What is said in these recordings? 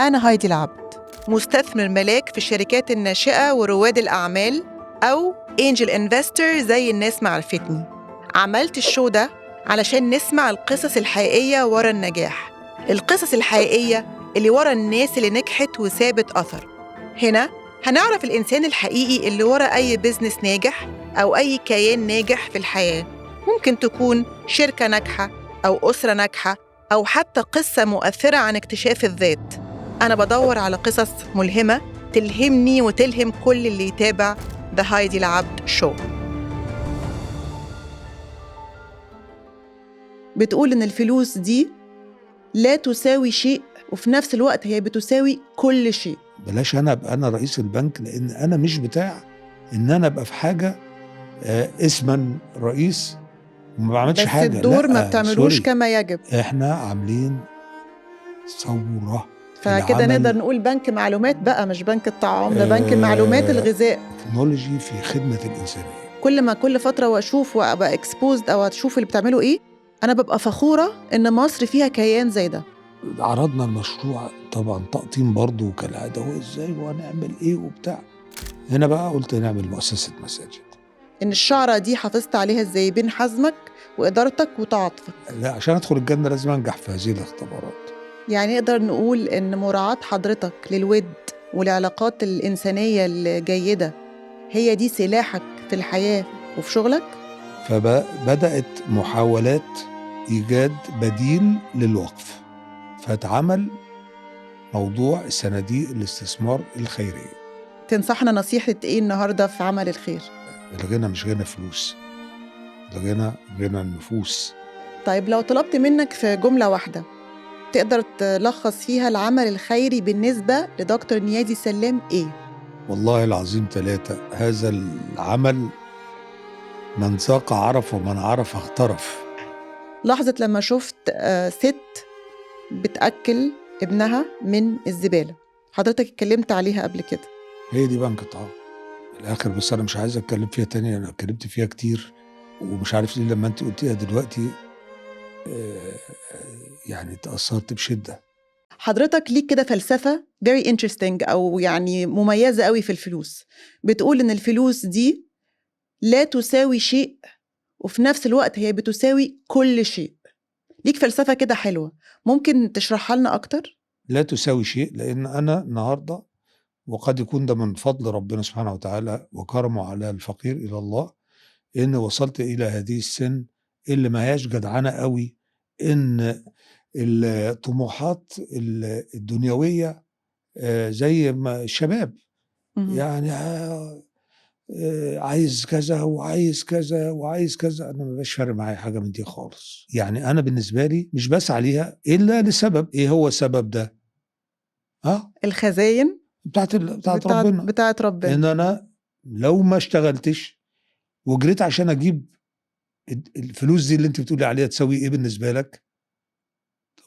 أنا هايدي العبد، مستثمر ملاك في الشركات الناشئة ورواد الأعمال أو أنجل إنفستر زي الناس ما عرفتني. عملت الشو ده علشان نسمع القصص الحقيقية ورا النجاح، القصص الحقيقية اللي ورا الناس اللي نجحت وسابت أثر. هنا هنعرف الإنسان الحقيقي اللي ورا أي بيزنس ناجح أو أي كيان ناجح في الحياة. ممكن تكون شركة ناجحة أو أسرة ناجحة أو حتى قصة مؤثرة عن اكتشاف الذات. أنا بدور على قصص ملهمة تلهمني وتلهم كل اللي يتابع The هايدي العبد شو. بتقول إن الفلوس دي لا تساوي شيء وفي نفس الوقت هي بتساوي كل شيء. بلاش أنا أبقى أنا رئيس البنك، لأن أنا مش بتاع إن أنا أبقى في حاجة اسما رئيس وما بعملش بس حاجة. الدور ما بتعملوش سوري. كما يجب. إحنا عاملين ثورة فكده نقدر نقول بنك معلومات بقى، مش بنك الطعام، ده بنك المعلومات الغذاء. تكنولوجي في خدمة الإنسانية. كل فترة وأشوف وأبقى exposed أو أشوف اللي بتعملوا إيه، أنا ببقى فخورة إن مصر فيها كيان زي ده. عرضنا المشروع طبعا تقطيم برضو كالعادة، هو إزاي وهنعمل إيه وبتاع. هنا بقى قلت نعمل مؤسسة مساجد. إن الشعرة دي حافظت عليها إزاي بين حزمك وإدارتك وتعاطفك؟ لا، عشان أدخل الجنة لازم أنجح في هذه الاختبارات. يعني نقدر نقول إن مراعاة حضرتك للود والعلاقات الإنسانية الجيدة هي دي سلاحك في الحياة وفي شغلك؟ فبدأت محاولات إيجاد بديل للوقف، فاتعمل موضوع صناديق الاستثمار الخيرية. تنصحنا نصيحة إيه النهاردة في عمل الخير؟ الغنى مش غنى فلوس، الغنى غنى النفوس. طيب لو طلبت منك في جملة واحدة تقدر تلخص فيها العمل الخيري بالنسبة لدكتور نيادي سلام إيه؟ والله العظيم 3، هذا العمل من ساق عرف ومن عرف اغترف. لحظة لما شفت ست بتأكل ابنها من الزبالة، حضرتك اتكلمت عليها قبل كده. هي دي بنك الطعام الآخر، بس أنا مش عايز أتكلم فيها تاني، أنا اتكلمت فيها كتير ومش عارف ليه لما أنت قلتيها دلوقتي يعني تأثرت بشدة. حضرتك ليك كده فلسفة very interesting أو يعني مميزة قوي في الفلوس، بتقول إن الفلوس دي لا تساوي شيء وفي نفس الوقت هي بتساوي كل شيء. ليك فلسفة كده حلوة، ممكن تشرحها لنا أكتر؟ لا تساوي شيء، لأن أنا النهاردة وقد يكون ده من فضل ربنا سبحانه وتعالى وكرمه على الفقير إلى الله، إن وصلت إلى هذه السن اللي ما هياش جدعانة قوي، إن الطموحات الدنيوية زي ما الشباب يعني عايز كذا وعايز كذا وعايز كذا. أنا ما بقاش فارق معايا حاجة من دي خالص. يعني أنا بالنسبة لي مش بسعى ليها إلا لسبب. إيه هو السبب ده؟ الخزاين بتاعت ربنا. بتاعت ربنا. إن أنا لو ما اشتغلتش وجريت عشان أجيب الفلوس دي اللي أنت بتقولي عليها تساوي إيه بالنسبة لك؟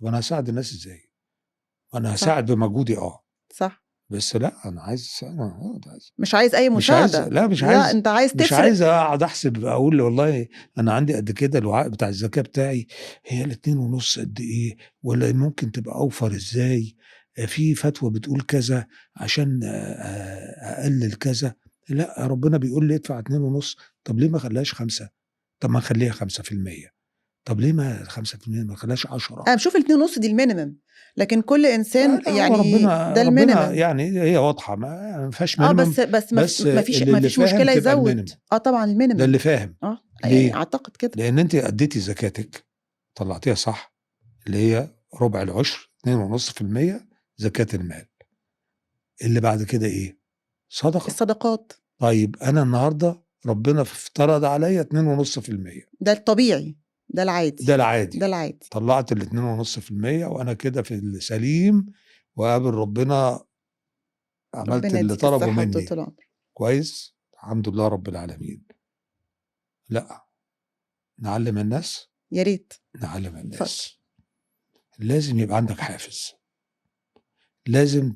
طب أنا هساعد الناس إزاي؟ أنا هساعد بمجهودي صح. بس لا، أنا عايز مش عايز أي مساعدة. مش عايز أنت عايز تفرق. مش عايز أقعد أحسب أقول والله أنا عندي قد كده الوعاء بتاع الزكاة بتاعي هي 2.5 قد إيه، ولا ممكن تبقى أوفر إزاي، في فتوى بتقول كذا عشان أقلل كذا. لا، ربنا بيقول لي ادفع 2.5. طب ليه ما خلاش 5؟ طب ما نخليها 5%. طب ليه ما 5% ما خلاش 10؟ أنا بشوف 2.5 دي المينيمم، لكن كل إنسان لا يعني ربنا ده المينيمم. يعني هي واضحة، ما فيهاش مينيمم. بس اللي ما فيش فاهم مشكلة تبقى يزود. المينيمم. طبعا المينيمم ده اللي فاهم. يعني ليه؟ أعتقد كده. لأن أنت أديتي زكاتك طلعتيها صح، اللي هي ربع العشر 2.5% زكاة المال. اللي بعد كده إيه؟ صدقة. الصدقات. طيب أنا النهاردة ربنا افترض عليا 2.5%. ده الطبيعي، ده العادي. ده العادي. ده العادي. طلعت 2.5% وأنا كده في السليم وقابل ربنا، عملت اللي طلبه مني كويس، الحمد لله رب العالمين. لا، نعلم الناس. يا ريت نعلم الناس. لازم يبقى عندك حافز، لازم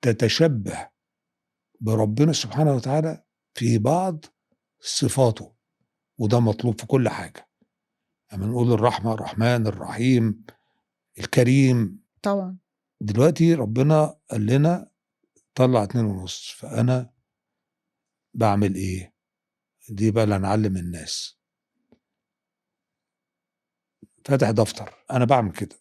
تتشبه بربنا سبحانه وتعالى في بعض صفاته، وده مطلوب في كل حاجة. لما نقول الرحمة، الرحمن، الرحيم، الكريم، طبعا دلوقتي ربنا قال لنا طلع 2.5، فأنا بعمل إيه؟ دي بقى اللي هنعلم الناس. فاتح دفتر، أنا بعمل كده،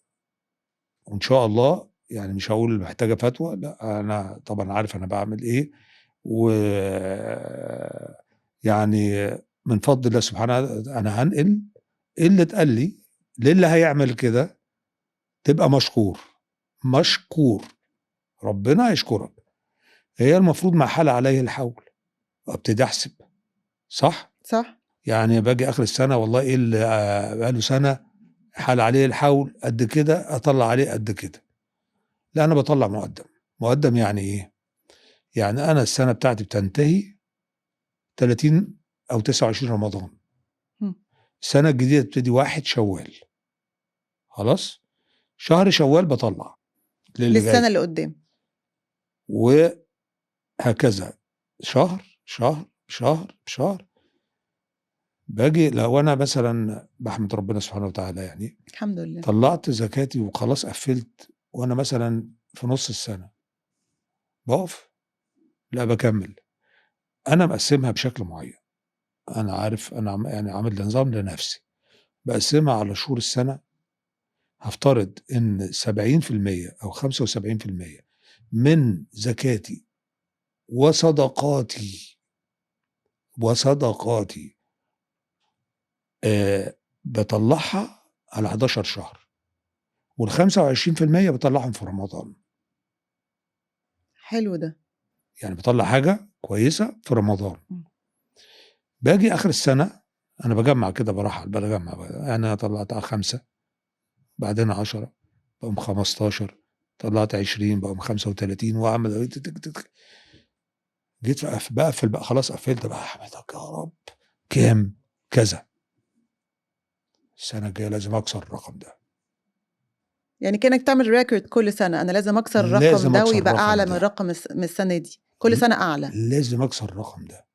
وإن شاء الله يعني مش هقول محتاجة فتوى، لا أنا طبعا عارف أنا بعمل إيه، و يعني من فضل الله سبحانه أنا هنقل اللي اتقال لي للي هيعمل كده، تبقى مشكور، مشكور، ربنا يشكرك. هي المفروض ما حال عليه الحول، وابتدي احسب، صح؟ صح. يعني باجي اخر السنه، والله ايه اللي بقاله سنه حال عليه الحول قد كده، اطلع عليه قد كده. لا، انا بطلع مقدم. مقدم يعني ايه؟ يعني انا السنه بتاعتي بتنتهي 30 او 29 رمضان، مم. السنه الجديده تبتدي 1 شوال، خلاص؟ شهر شوال بطلع للي للسنة جاي، اللي قدام. وهكذا شهر شهر شهر شهر. باجي لو انا مثلا بحمد ربنا سبحانه وتعالى، يعني الحمد لله. طلعت زكاتي وخلاص قفلت، وانا مثلا في نص السنه بقف؟ لا، بكمل. انا مقسمها بشكل معين، انا عارف، انا يعني عامل نظام لنفسي، بقسمها على شهور السنه. هفترض ان 70% او 75% من زكاتي وصدقاتي بطلعها على 11 شهر، وال25% بطلعهم في رمضان. حلو ده. يعني بطلع حاجة كويسة في رمضان. مم. باجي آخر السنة أنا بجمع كده، برحل بجمع بقى. يعني أنا طلعت 5، بعدين 10، بقوم 15، طلعت 20، بقوم 35، وأعمل جيت بقفل بقى، خلاص قفلت بقى، أحمدك يا رب، كام؟ كذا. السنة الجاية لازم أكسر الرقم ده، يعني كأنك تعمل ريكورد كل سنة، أنا لازم أكسر الرقم لازم ده أكسر ويبقى الرقم أعلى من ده، الرقم من السنة دي، كل سنة أعلى. لازم أكسر الرقم ده.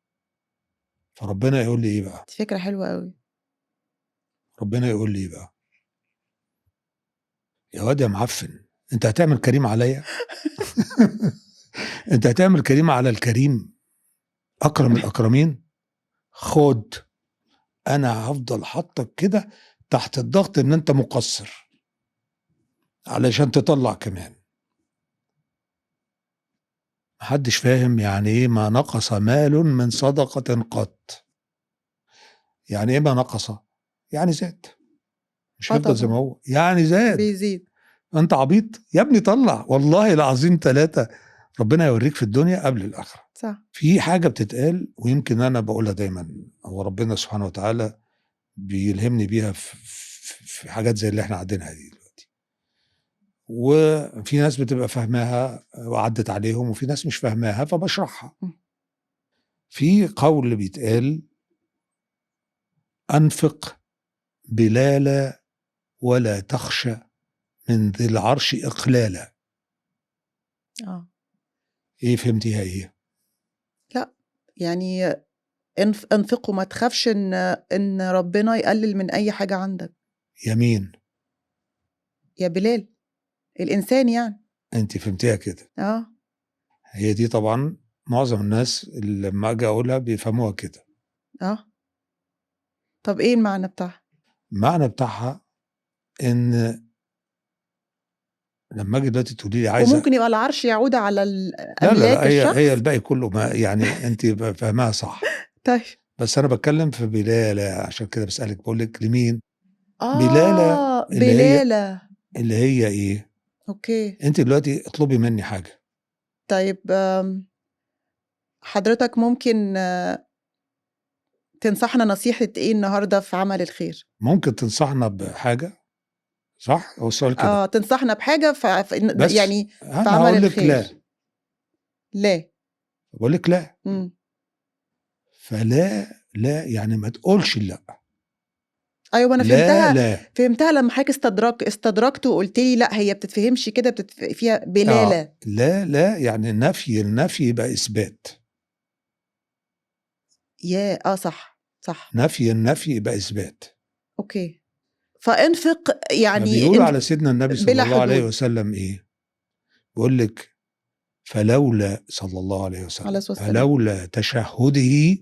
فربنا يقول لي إيه بقى؟ دي فكرة حلوة قوي. ربنا يقول لي إيه بقى؟ يا واد يا معفن، أنت هتعمل كريم عليا؟ أنت هتعمل كريم على الكريم، أكرم الأكرمين؟ خد، أنا هفضل حاطك كده تحت الضغط إن أنت مقصر علشان تطلع كمان. محدش فاهم يعني إيه ما نقص مال من صدقة قط. يعني إيه ما نقص؟ يعني زاد، مش هيفضل زي ما طبعا هو، يعني زاد. بيزيد. أنت عبيط يا ابني، طلع، والله العظيم 3 ربنا يوريك في الدنيا قبل الآخرة. صح. في حاجة بتتقال، ويمكن أنا بقولها دايما، هو ربنا سبحانه وتعالى بيلهمني بيها في حاجات زي اللي احنا عندنا دي دلوقتي. وفي ناس بتبقى فاهماها وعدت عليهم، وفي ناس مش فاهماها فبشرحها. مم. في قول بيتقال: أنفق بلالا ولا تخشى من ذي العرش إقلالا. اه. إيه فهمتيها إيه؟ لا، يعني انفقوا، ما تخافش ان ربنا يقلل من اي حاجة عندك. يمين. يا بلال، الانسان يعني. أنت فهمتيها كده. اه. هي دي طبعا معظم الناس اللي لما أجي أقولها بيفهموها كده. اه. طب ايه المعنى بتاعها؟ المعنى بتاعها إن لما أجي دلوقتي تقولي لي عايزة، وممكن يبقى العرش يعود على لا لا لا، الاملاك هي الشخص. الباقي كله، ما يعني أنت فاهماها صح. طيب. بس أنا بتكلم في بلالة، عشان كده بسألك، بقول لك لمين؟ بلالة بلالة. اللي هي إيه؟ اوكي. أنت دلوقتي اطلبي مني حاجة. طيب، حضرتك ممكن تنصحنا نصيحة ايه النهاردة في عمل الخير؟ ممكن تنصحنا بحاجة، صح؟ هو السؤال كده. تنصحنا بحاجة بس يعني في أنا عمل هقول لك الخير. لا، لا. بقول لك لا. مم. فلا، لا يعني ما تقولش لا. ايوه، انا لا فهمتها. لا. فهمتها لما حضرتك استدركت وقلت لي لا، هي بتتفهمش كده، فيها بلالة. لا لا، يعني النفي يبقى إثبات. صح صح. النفي يبقى إثبات. اوكي. فانفق يعني فبيقولوا على سيدنا النبي صلى بلا الله عليه حدود. وسلم إيه؟ بيقول لِك فلولا صلى الله عليه عليه وسلم، الصلاة والسلام. فلولا تشهُّدِه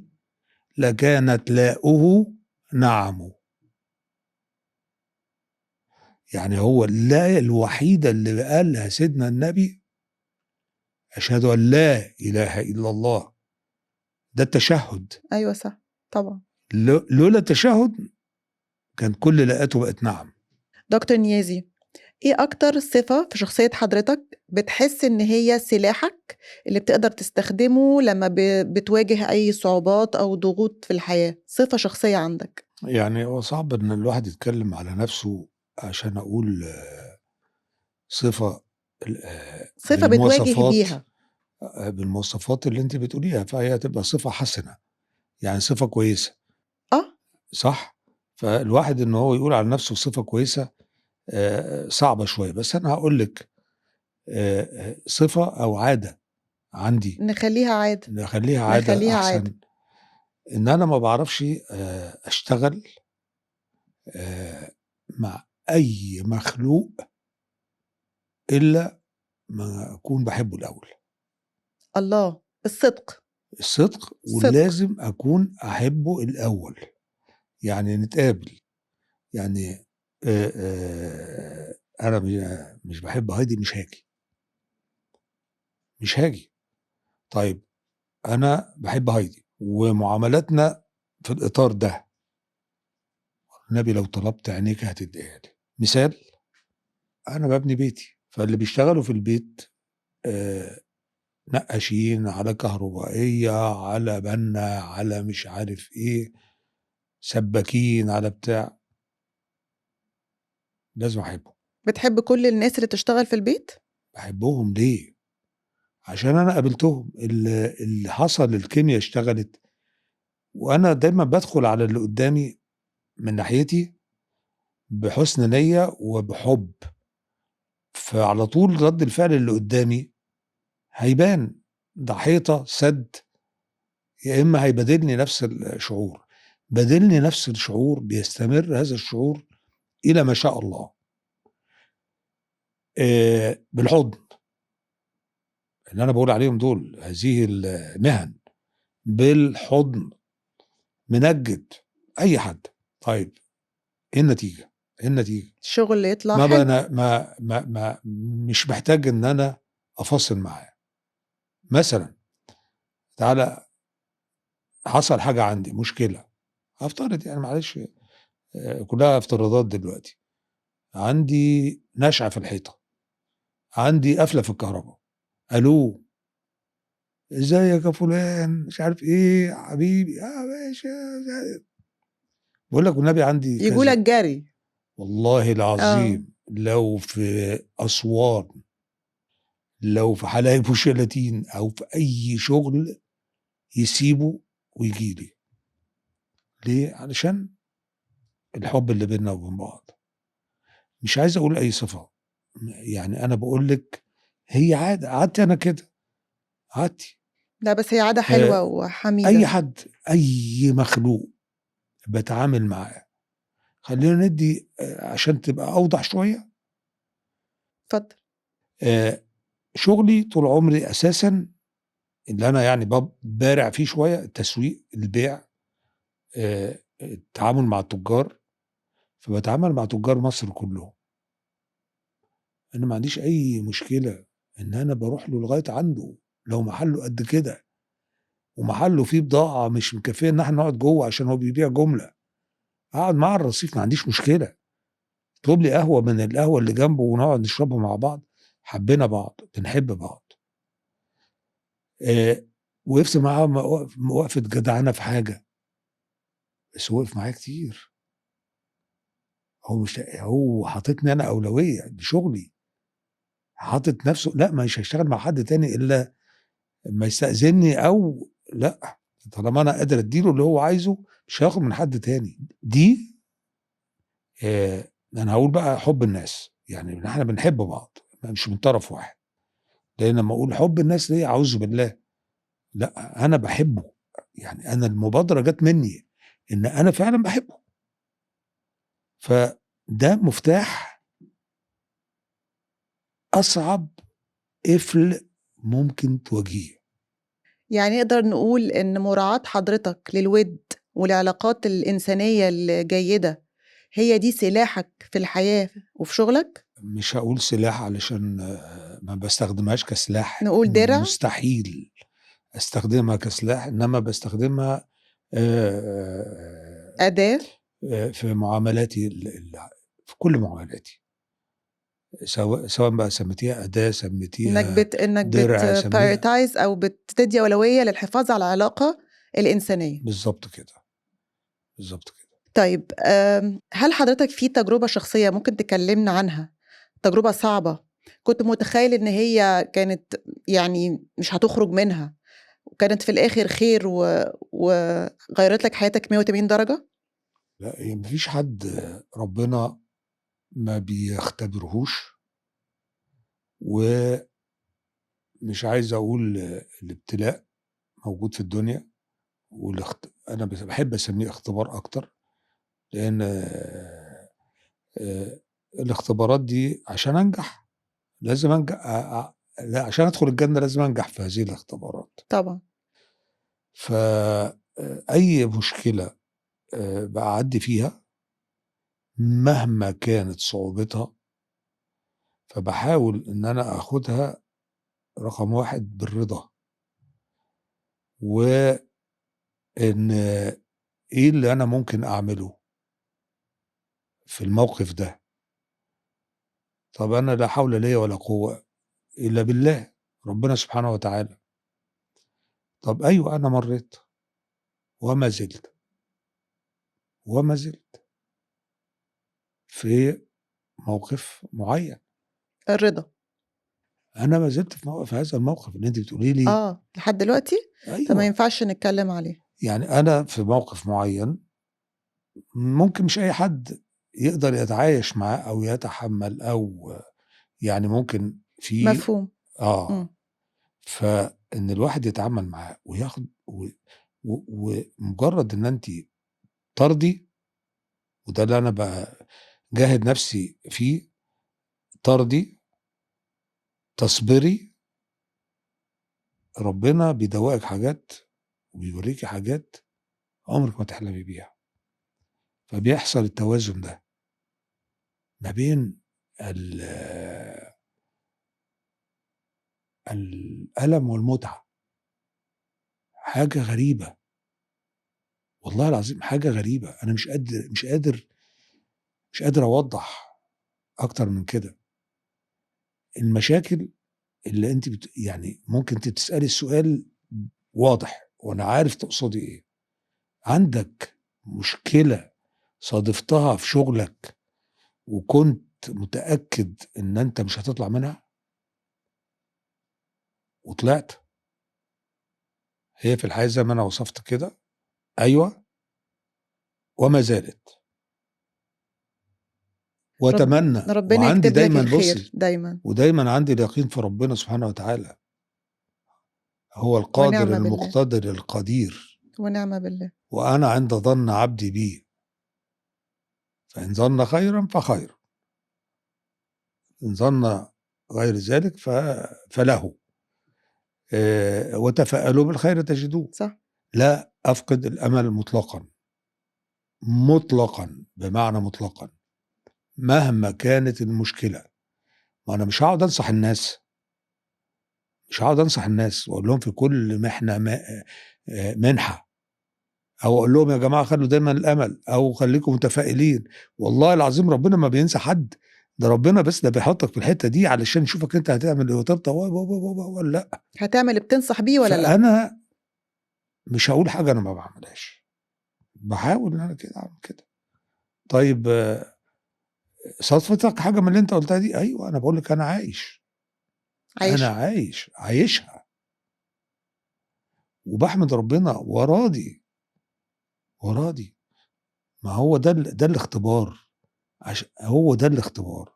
لكانت لاؤه نعمُ. يعني هو اللا الوحيدة اللي قالها سيدنا النبي أشهد أن لا إله إلا الله، ده التشهُّد. أيوه صح، طبعًا. لولا التشهُّد كان كل لاءاته بقت نعم. دكتور نيازي، إيه أكتر صفة في شخصية حضرتك بتحس إن هي سلاحك اللي بتقدر تستخدمه لمّا بتواجه أي صعوبات أو ضغوط في الحياة، صفة شخصية عندك؟ يعني هو صعب إن الواحد يتكلّم على نَفْسه عشان أقول صفة صفة بتواجه بالمواصفات بيها. بالمواصفات اللي أنتِ بتقوليها، فهي هتبقى صفة حسنة، يعني صفة كويسة، آه، صح؟ فالواحد إن هو يقول على نَفْسه صفة كويسة صعبة شوية، بس أنا هاقول لِك صفة أو عادة عندي نخلّيها عادة، نخلّيها عادة نخلّيها عادة. أحسن، إن أنا ما باعرفش أشتغل مع أي مخلوق إلا ما أكون باحبه الأول. الله! الصدق، الصدق الصدق. ولازم أكون أحبه الأول، يعني نتقابل، يعني أنا مش باحب هايدي مش هاجي، مش هاجي. طيب أنا باحب هايدي ومعاملاتنا في الإطار ده، والنبي لو طلبت عينيكِ هتدّيها لي. مثال، أنا بابني بيتي، فاللي بيشتغلوا في البيت آآ نقّاشين، على كهربائية، على بنا، على مش عارف إيه، سباكين، على بتاع، لازم أحبه. بتحب كل الناس اللي تشتغل في البيت؟ باحبهم ليه؟ عشان أنا قابلتهم، اللي حصل الكيميا اشتغلت، وأنا دايمًا بادخل على اللي قدّامي من ناحيتي بحُسن نيّة وبحُب، فعلى طول رَد الفعل اللي قدّامي هيبان، ده حيطة، سَد، يا إما هيبادلني نفس الشعور، بادلني نفس الشعور، بيستمر هذا الشعور إلى ما شاء الله. بالحُضن، اللي أنا باقول عليهم دول، هذه المِهَن، بالحُضن، منجِّد، أي حد. طيب إيه النتيجة؟ إيه النتيجة؟ الشغل يطلع ما حلو. بنا ما مش محتاج إن أنا أفاصل معاه. مثلًا تعالَ حصل حاجة عندي، مشكلة، هافترض يعني معلش كلّها افتراضات دلوقتي، عندي نشأة في الحيطة، عندي قفلة في الكهربا، ألو، إزيك يا فلان، مش عارف إيه، يا حبيبي، يا باشا مش عارف باقول لك والنبي عندي ييجوا لك كذا، جري. والله آه. العظيم لو في أسوان، لو في حلايب وشلاتين أو في أي شغل يسيبه وييجي لي، ليه؟ علشان الحب اللي بيننا وبين بعض، مش عايز أقول أي صفة، يعني أنا باقول لِك هي عادة، عادتي أنا كده، عادتي. لأ، بس هي عادة آآ حلوة أي وحميدة. حد، أي مخلوق باتعامل معاه، خلّينا ندّي عشان تبقى أوضح شوية، اتفضل. آآ شغلي طول عمري أساسًا اللي أنا يعني بارع فيه شوية التسويق، البيع، التعامل مع التُجّار، فباتعامل مع تُجّار مصر كلّهم، أنا ما عنديش أي مشكلة إن أنا باروح له لغاية عنده، لو محله قد كده ومحله فيه بضاعة مش مكفّية إن إحنا نقعد جوّه عشان هو بيبيع جملة، أقعد معاه على الرصيف ما عنديش مشكلة. اطلب لي قهوة من القهوة اللي جنبه ونقعد نشربها مع بعض، حبينا بعض، بنحب بعض. آآ وقفت معاه وقفة جدعنة في حاجة، بس وقف معايا كتير، هو مش هو حاططني أنا أولوية، دي شغلي، حاطط نفسه لأ مش هيشتغل مع حد تاني إلا أمّا يستأذني أو لأ، طالما أنا قادر أدّي له اللي هو عايزه مش هاخد من حد تاني، دي أنا هاقول بقى حُب الناس، يعني إن إحنا بنحب بعض، مش من طرف واحد، لإن لمّا أقول حُب الناس ليّا أعوذ بالله، لأ، أنا باحبه، يعني أنا المبادرة جات منّي، إن أنا فعلًا باحبه، فده مفتاح أصعب قفل ممكن تواجهيه. يعني نقدر نقول إن مراعاة حضرتك للوِد والعلاقات الإنسانية الجيدة هي دي سلاحك في الحياة وفي شغلك؟ مش هاقول سلاح علشان ما باستخدمهاش كسلاح، نقول درع؟ مستحيل أستخدمها كسلاح، إنما باستخدمها آآ أداة؟ في معاملاتي في كل معاملاتي، سواء بقى سميتيها أداة، سميتيها إنك درع، سميها prioritize أو بتدّي أولوية للحفاظ على العلاقة الإنسانية. بالضبط كده، بالضبط كده. طيب هل حضرتك في تجربة شخصية ممكن تكلّمنا عنها، تجربة صعبة كنت متخيّل إن هي كانت يعني مش هتخرج منها وكانت في الآخر خير وغيّرت لك حياتك 180 درجة؟ لأ، هي ما فيش حد ربنا ما بيختبرهوش، ومش عايز أقول الابتلاء موجود في الدنيا، أنا باحب أسميه اختبار أكتر، لإن الاختبارات دي عشان أنجح لازم أنج لأ، عشان أدخل الجنة لازم أنجح في هذه الاختبارات. طبعًا. ف أي مشكلة باعدّي فيها مهما كانت صعوبتها، فباحاول إن أنا آخُدها رقم 1 بالرضا، وإن إيه اللي أنا ممكن أعمله في الموقف ده. طَب أنا لا حول ليّا ولا قوة إلا بالله، ربنا سبحانه وتعالى. طَب أيوه أنا مرّيت وما زلت، وما زلت في موقف معيّن. الرضا. أنا ما زلت في هذا الموقف اللي أنتِ بتقولي لي. لحد دلوقتي؟ طَب ما أيوه، ينفعش نتكلّم عليه. يعني أنا في موقف معيّن ممكن مش أي حد يقدر يتعايش معاه أو يتحمّل أو يعني ممكن في مفهوم. آه، إمم. فإن الواحد يتعامل معاه وياخد ومجرّد إن أنتِ ترضي، وده اللي أنا باجاهد نَفْسي فيه، ترضي، تصبري، ربنا بيدوّقِك حاجات وبيورّيكِ حاجات عمرِك ما تحلمي بيها، فبيحصل التوازن ده ما بين ال الألم والمتعة، حاجة غريبة، والله العظيم حاجة غريبة، أنا مش قادر أوضّح أكتر من كده. المشاكل اللي أنتِ يعني ممكن أنتِ بتسألي السؤال واضح وأنا عارف تقصدي إيه، عندك مشكلة صادفتها في شغلك وكنت متأكد إن أنت مش هتطلع منها وطلعت؟ هي في الحياة زي ما أنا وصفت كده، أيوه، وما زالت، وأتمنى ربنا وعندي يكتب لك دايمًا الخير بُصّي، دايمًا. ودايمًا عندي اليقين في ربنا سبحانه وتعالى، هو القادر ونعم بالله، المقتدر القدير، ونعم بالله. وأنا عند ظن عبدي بي، فإن ظن خيرًا فخير، إن ظن غير ذلك فله، وتفاءلوا بالخير تجدوه، صح. لا أفقد الأمل مطلقًا، مطلقًا بمعنى مطلقًا، مهما كانت المشكلة، ما أنا مش هاقعد أنصح الناس، مش هاقعد أنصح الناس وأقول لهم في كل محنة منحة، أو أقول لهم يا جماعة خلّوا دايمًا الأمل، أو خلّيكم متفائلين، والله العظيم ربنا ما بينسى حد، ده ربنا بس ده بيحطّك في الحتّة دي علشان يشوفك أنت هتعمل إيه وترضى والّا لأ، هتعمل اللي بتنصح بيه والّا لأ؟ فأنا مش هاقول حاجة أنا ما باعملهاش، باحاول إن أنا كده أعمل كده. طيب صادفتك حاجة من اللي أنت قُلتها دي؟ أيوه، أنا باقول لِك أنا عايش، أنا عايشها. عايش، عايشها، وباحمد ربنا وراضي، وراضي، ما هو ده الاختبار، هو ده الاختبار.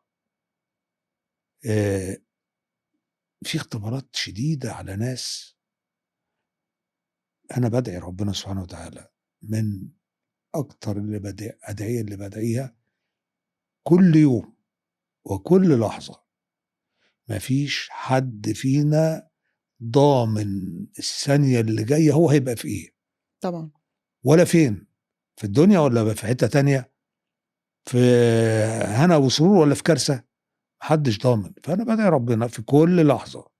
آآ في اختبارات شديدة على ناس، أنا بادعي ربنا سبحانه وتعالى من أكتر الأدعية اللي بادعيها كل يوم وكل لحظة، مفيش حد فينا ضامن الثانية اللي جاية هو هيبقى في ايه طبعا. ولا فين، في الدنيا ولا في حتة تانية، في هنا وسرور ولا في كارثة، محدش ضامن. فأنا بدعي ربنا في كل لحظة،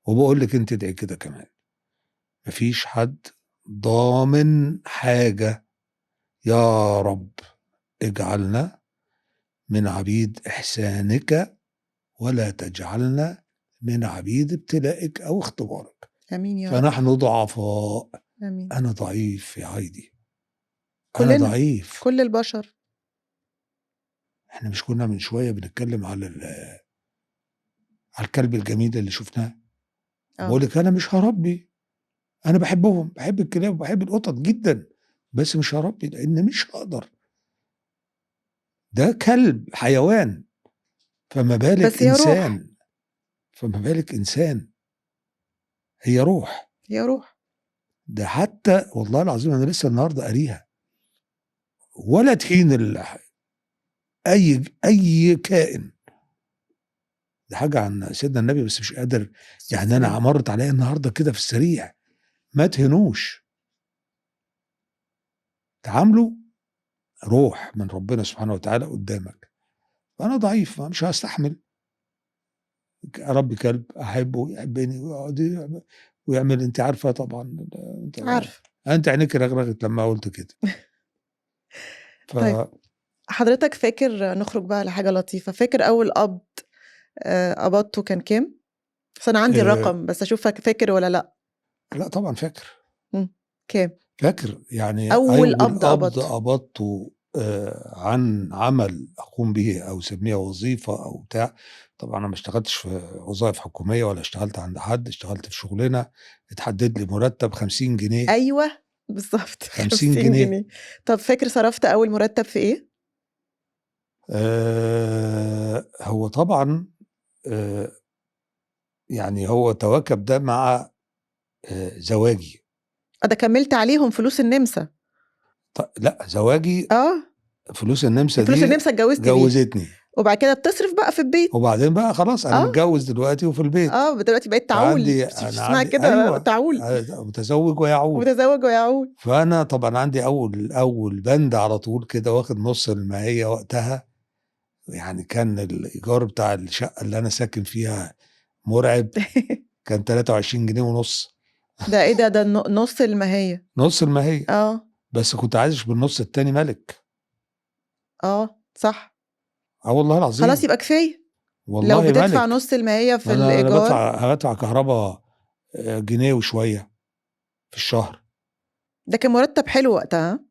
وبقول لك انت ادعي كده كمان، مفيش حد ضامن حاجة. يا رب اجعلنا من عبيد إحسانك ولا تجعلنا من عبيد ابتلائك أو اختبارك. امين يا رب. فنحن ضعفاء. امين. أنا ضعيف يا هايدي، أنا كلنا، ضعيف. كل البشر. احنا مش كنا من شوية بنتكلم على الكلب الجميل اللي شفناه؟ بقول اه. لك أنا مش هربي، أنا بحبهم، بحب الكلاب وبحب القطط جدا، بس مش هربي لأن مش هقدر. ده كلب حيوان، فما بالك بس هي روح. إنسان، فما بالك إنسان، هي روح. هي روح. ده حتى والله العظيم أنا لسه النهارده قاريها، ولا تهين أي كائن. ده حاجة عن سيدنا النبي بس مش قادر، يعني أنا السلام. مرت عليا النهارده كده في السريع. ما تهنوش، تعاملوا، روح من ربنا سبحانه وتعالى قدامك. فأنا ضعيف، مش هستحمل أربي كلب أحبه يحبني ويقعد ويعمل. أنت عارفة طبعا، عارف. أنت عينيك رغرغت لما قلت كده. ف طيب، حضرتك فاكر، نخرج بقى لحاجة لطيفة، فاكر أول قبض قبضته كان كام؟ بس أنا عندي آه الرقم، بس أشوفك فاكر ولا لأ. لا طبعا فاكر. كام؟ فاكر يعني أول أول قبض قبض قبضته. قبضته عن عمل أقوم به أو سميها وظيفة أو بتاع. طبعا أنا ما اشتغلتش في وظائف حكومية ولا اشتغلت عند حد، اشتغلت في شغلانة اتحدد لي مرتب 50 جنيه. أيوه، بالظبط. 50 50 جنيه جنيه طب فاكر صرفت أول مرتب في إيه؟ هو طبعا آه يعني هو تواكب ده مع زواجي. ده كملت عليهم فلوس النمسا. لا زواجي، اه. فلوس النمسا فلوس دي النمسا اتجوزت بيها، جوزتني. وبعد كده بتصرف بقى في البيت. وبعدين بقى خلاص انا اه. متجوز دلوقتي وفي البيت. اه، دلوقتي بقيت تعول، فعندي مش انا اسمها عندي كده ايوه تعول. متزوج ويعول. ومتزوج ويعول. فانا طبعا عندي اول بند على طول كده واخد نص المائية وقتها. يعني كان الايجار بتاع الشقة اللي انا ساكن فيها مرعب، كان 23 جنيه ونص. ده ايه ده نص الماهية. نص المائية، اه. بس كنت عايش بالنص التاني ملك. اه صح. اه والله خلاص العظيم، يبقى كفاية. لو والله بتدفع ملك. نص الماهية في انا الإيجار. بدفع كهرباء جنيه وشوية في الشهر. ده كان مرتب حلو وقتها.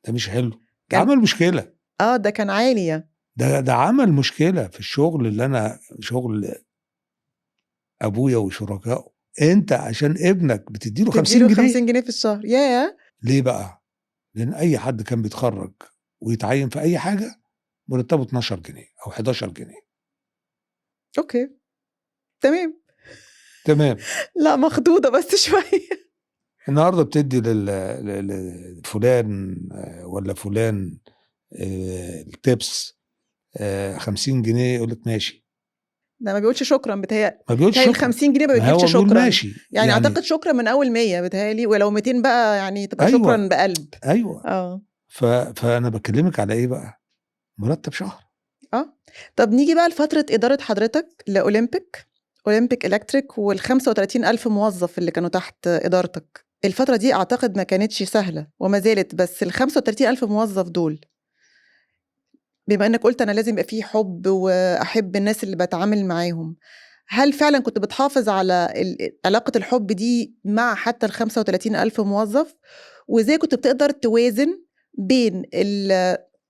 ده مش حلو، ده كان. عمل مشكلة. ده كان عالية. ده عمل مشكلة في الشغل اللي أنا شغل أبويا وشركائه. أنت عشان ابنك بتديله 50 تديله 50 جنيه جنيه في الشهر، ياه. ليه بقى؟ لأن أي حد كان بيتخرج ويتعين في أي حاجة مرتبه 12 جنيه أو 11 جنيه. اوكي. تمام. تمام. لا، مخضوضة بس شوية. النهارده بتدي لفلان ولا فلان التبس 50 جنيه يقول لك ماشي. ده ما بيقولش شكرا، بتهيألي. ما بيقولش بتهيألي ال شكرا، 50 جنيه ما ما بتجيبش هو بيقول شكرا. ماشي يعني يعني. اعتقد شكرا من اول 100 بتهيألي، ولو 200 بقى يعني تبقى شكرا أيوه بقلب. أيوه. اه. فأنا بكلمك على إيه بقى؟ مرتب شهر. اه. طب نيجي بقى لفترة إدارة حضرتك أولمبيك إلكتريك وال 35 ألف موظف اللي كانوا تحت إدارتك. الفترة دي أعتقد ما كانتش سهلة وما زالت، بس ال 35 ألف موظف دول، بما إنك قلت أنا لازم يبقى فيه حب وأحب الناس اللي بتعامل معاهم، هل فعلا كنت بتحافظ على علاقة الحب دي مع حتى ال 35 ألف موظف؟ وإزاي كنت بتقدر توازن بين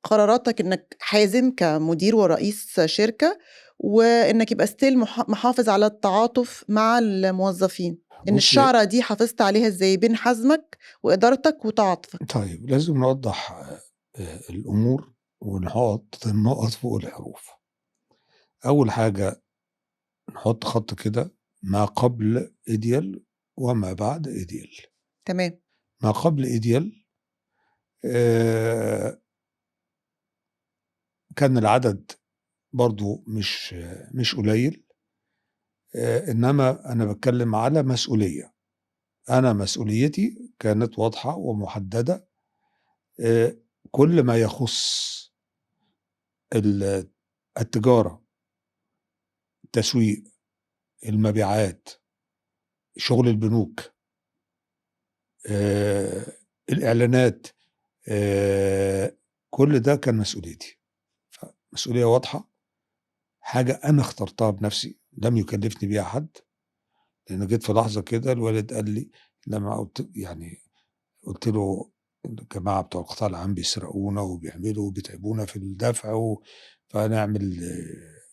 قراراتك إنك حازم كمدير ورئيس شركة، وإنك يبقى ستيل محافظ على التعاطف مع الموظفين؟ إن بُصّي، الشعرة دي حافظت عليها إزاي بين حزمك وإدارتك وتعاطفك؟ طيب لازم نوضّح الأمور ونحط النقط فوق الحروف. أول حاجة نحط خط كده ما قبل إيديال وما بعد إيديال. تمام. ما قبل إيديال آآ كان العدد برضه مش قليل، إنما أنا باتكلم على مسؤولية. أنا مسؤوليتي كانت واضحة ومحددة، آآ كل ما يخُص ال التجارة، التسويق، المبيعات، شغل البنوك، آآ الإعلانات، آآ كل ده كان مسؤوليتي. فمسؤولية واضحة، حاجة أنا اخترتها بنفسي، لم يكلّفني بيها حد، لإن جيت في لحظة كده الوالد قال لي لمّا قُلت له الجماعة بتوع القطاع العام بيسرقونا وبيعملوا وبيتعبونا في الدفع فنعمل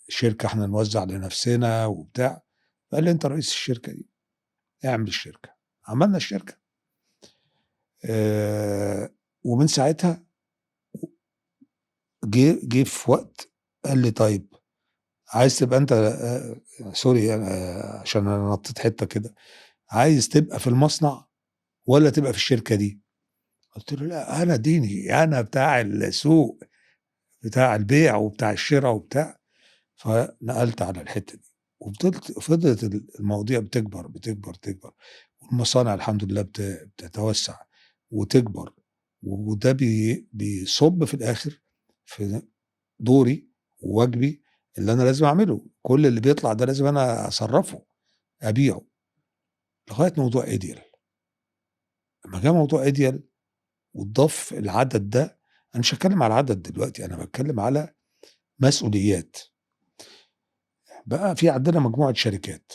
شركة إحنا نوزّع لنفسنا وبتاع، فقال لي: "أنت رئيس الشركة دي، اعمل الشركة." عملنا الشركة. ومن ساعتها جه في وقت قال لي: "طيب عايز تبقى أنت" سوري عشان أنا نطيت حتّة كده، "عايز تبقى في المصنع والّا تبقى في الشركة دي؟" قُلت له: "لأ، أنا ديني، أنا بتاع السوق، بتاع البيع وبتاع الشرا وبتاع." فنقلت على الحتّة دي، فضلت المواضيع بتكبر، بتكبر، تكبر، والمصانع الحمد لله بتتوسّع وتكبر، وده بيصُب في الآخر في دوري وواجبي اللي أنا لازم أعمله، كل اللي بيطلع ده لازم أنا أصرّفه، أبيعه، لغاية موضوع Ideal. لمّا جه موضوع Ideal واتضاف العدد ده، أنا مش هاتكلّم على العدد دلوقتي، أنا باتكلّم على مسؤوليات. بقى في عندنا مجموعة شركات،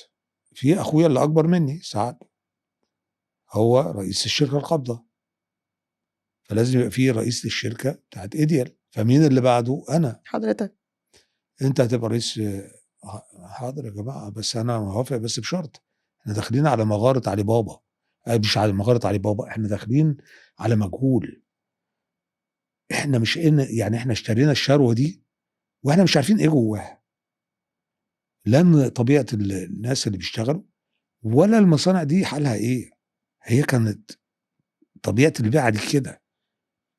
في أخويا اللي أكبر منّي سعد، هو رئيس الشركة القابضة، فلازم يبقى في رئيس للشركة بتاعة Ideal، فمين اللي بعده؟ أنا. حضرتك. أنت هتبقى رئيس حاضر يا جماعة، بس أنا موافق بس بشرط، إحنا داخلين على مغارة علي بابا، مش على مغارة علي بابا، إحنا داخلين على مجهول، إحنا مش يعني إحنا اشترينا الشروة دي وإحنا مش عارفين إيه جواها، لا طبيعة الناس اللي بيشتغلوا ولا المصانع دي حالها إيه، هي كانت طبيعة البيعة دي كده،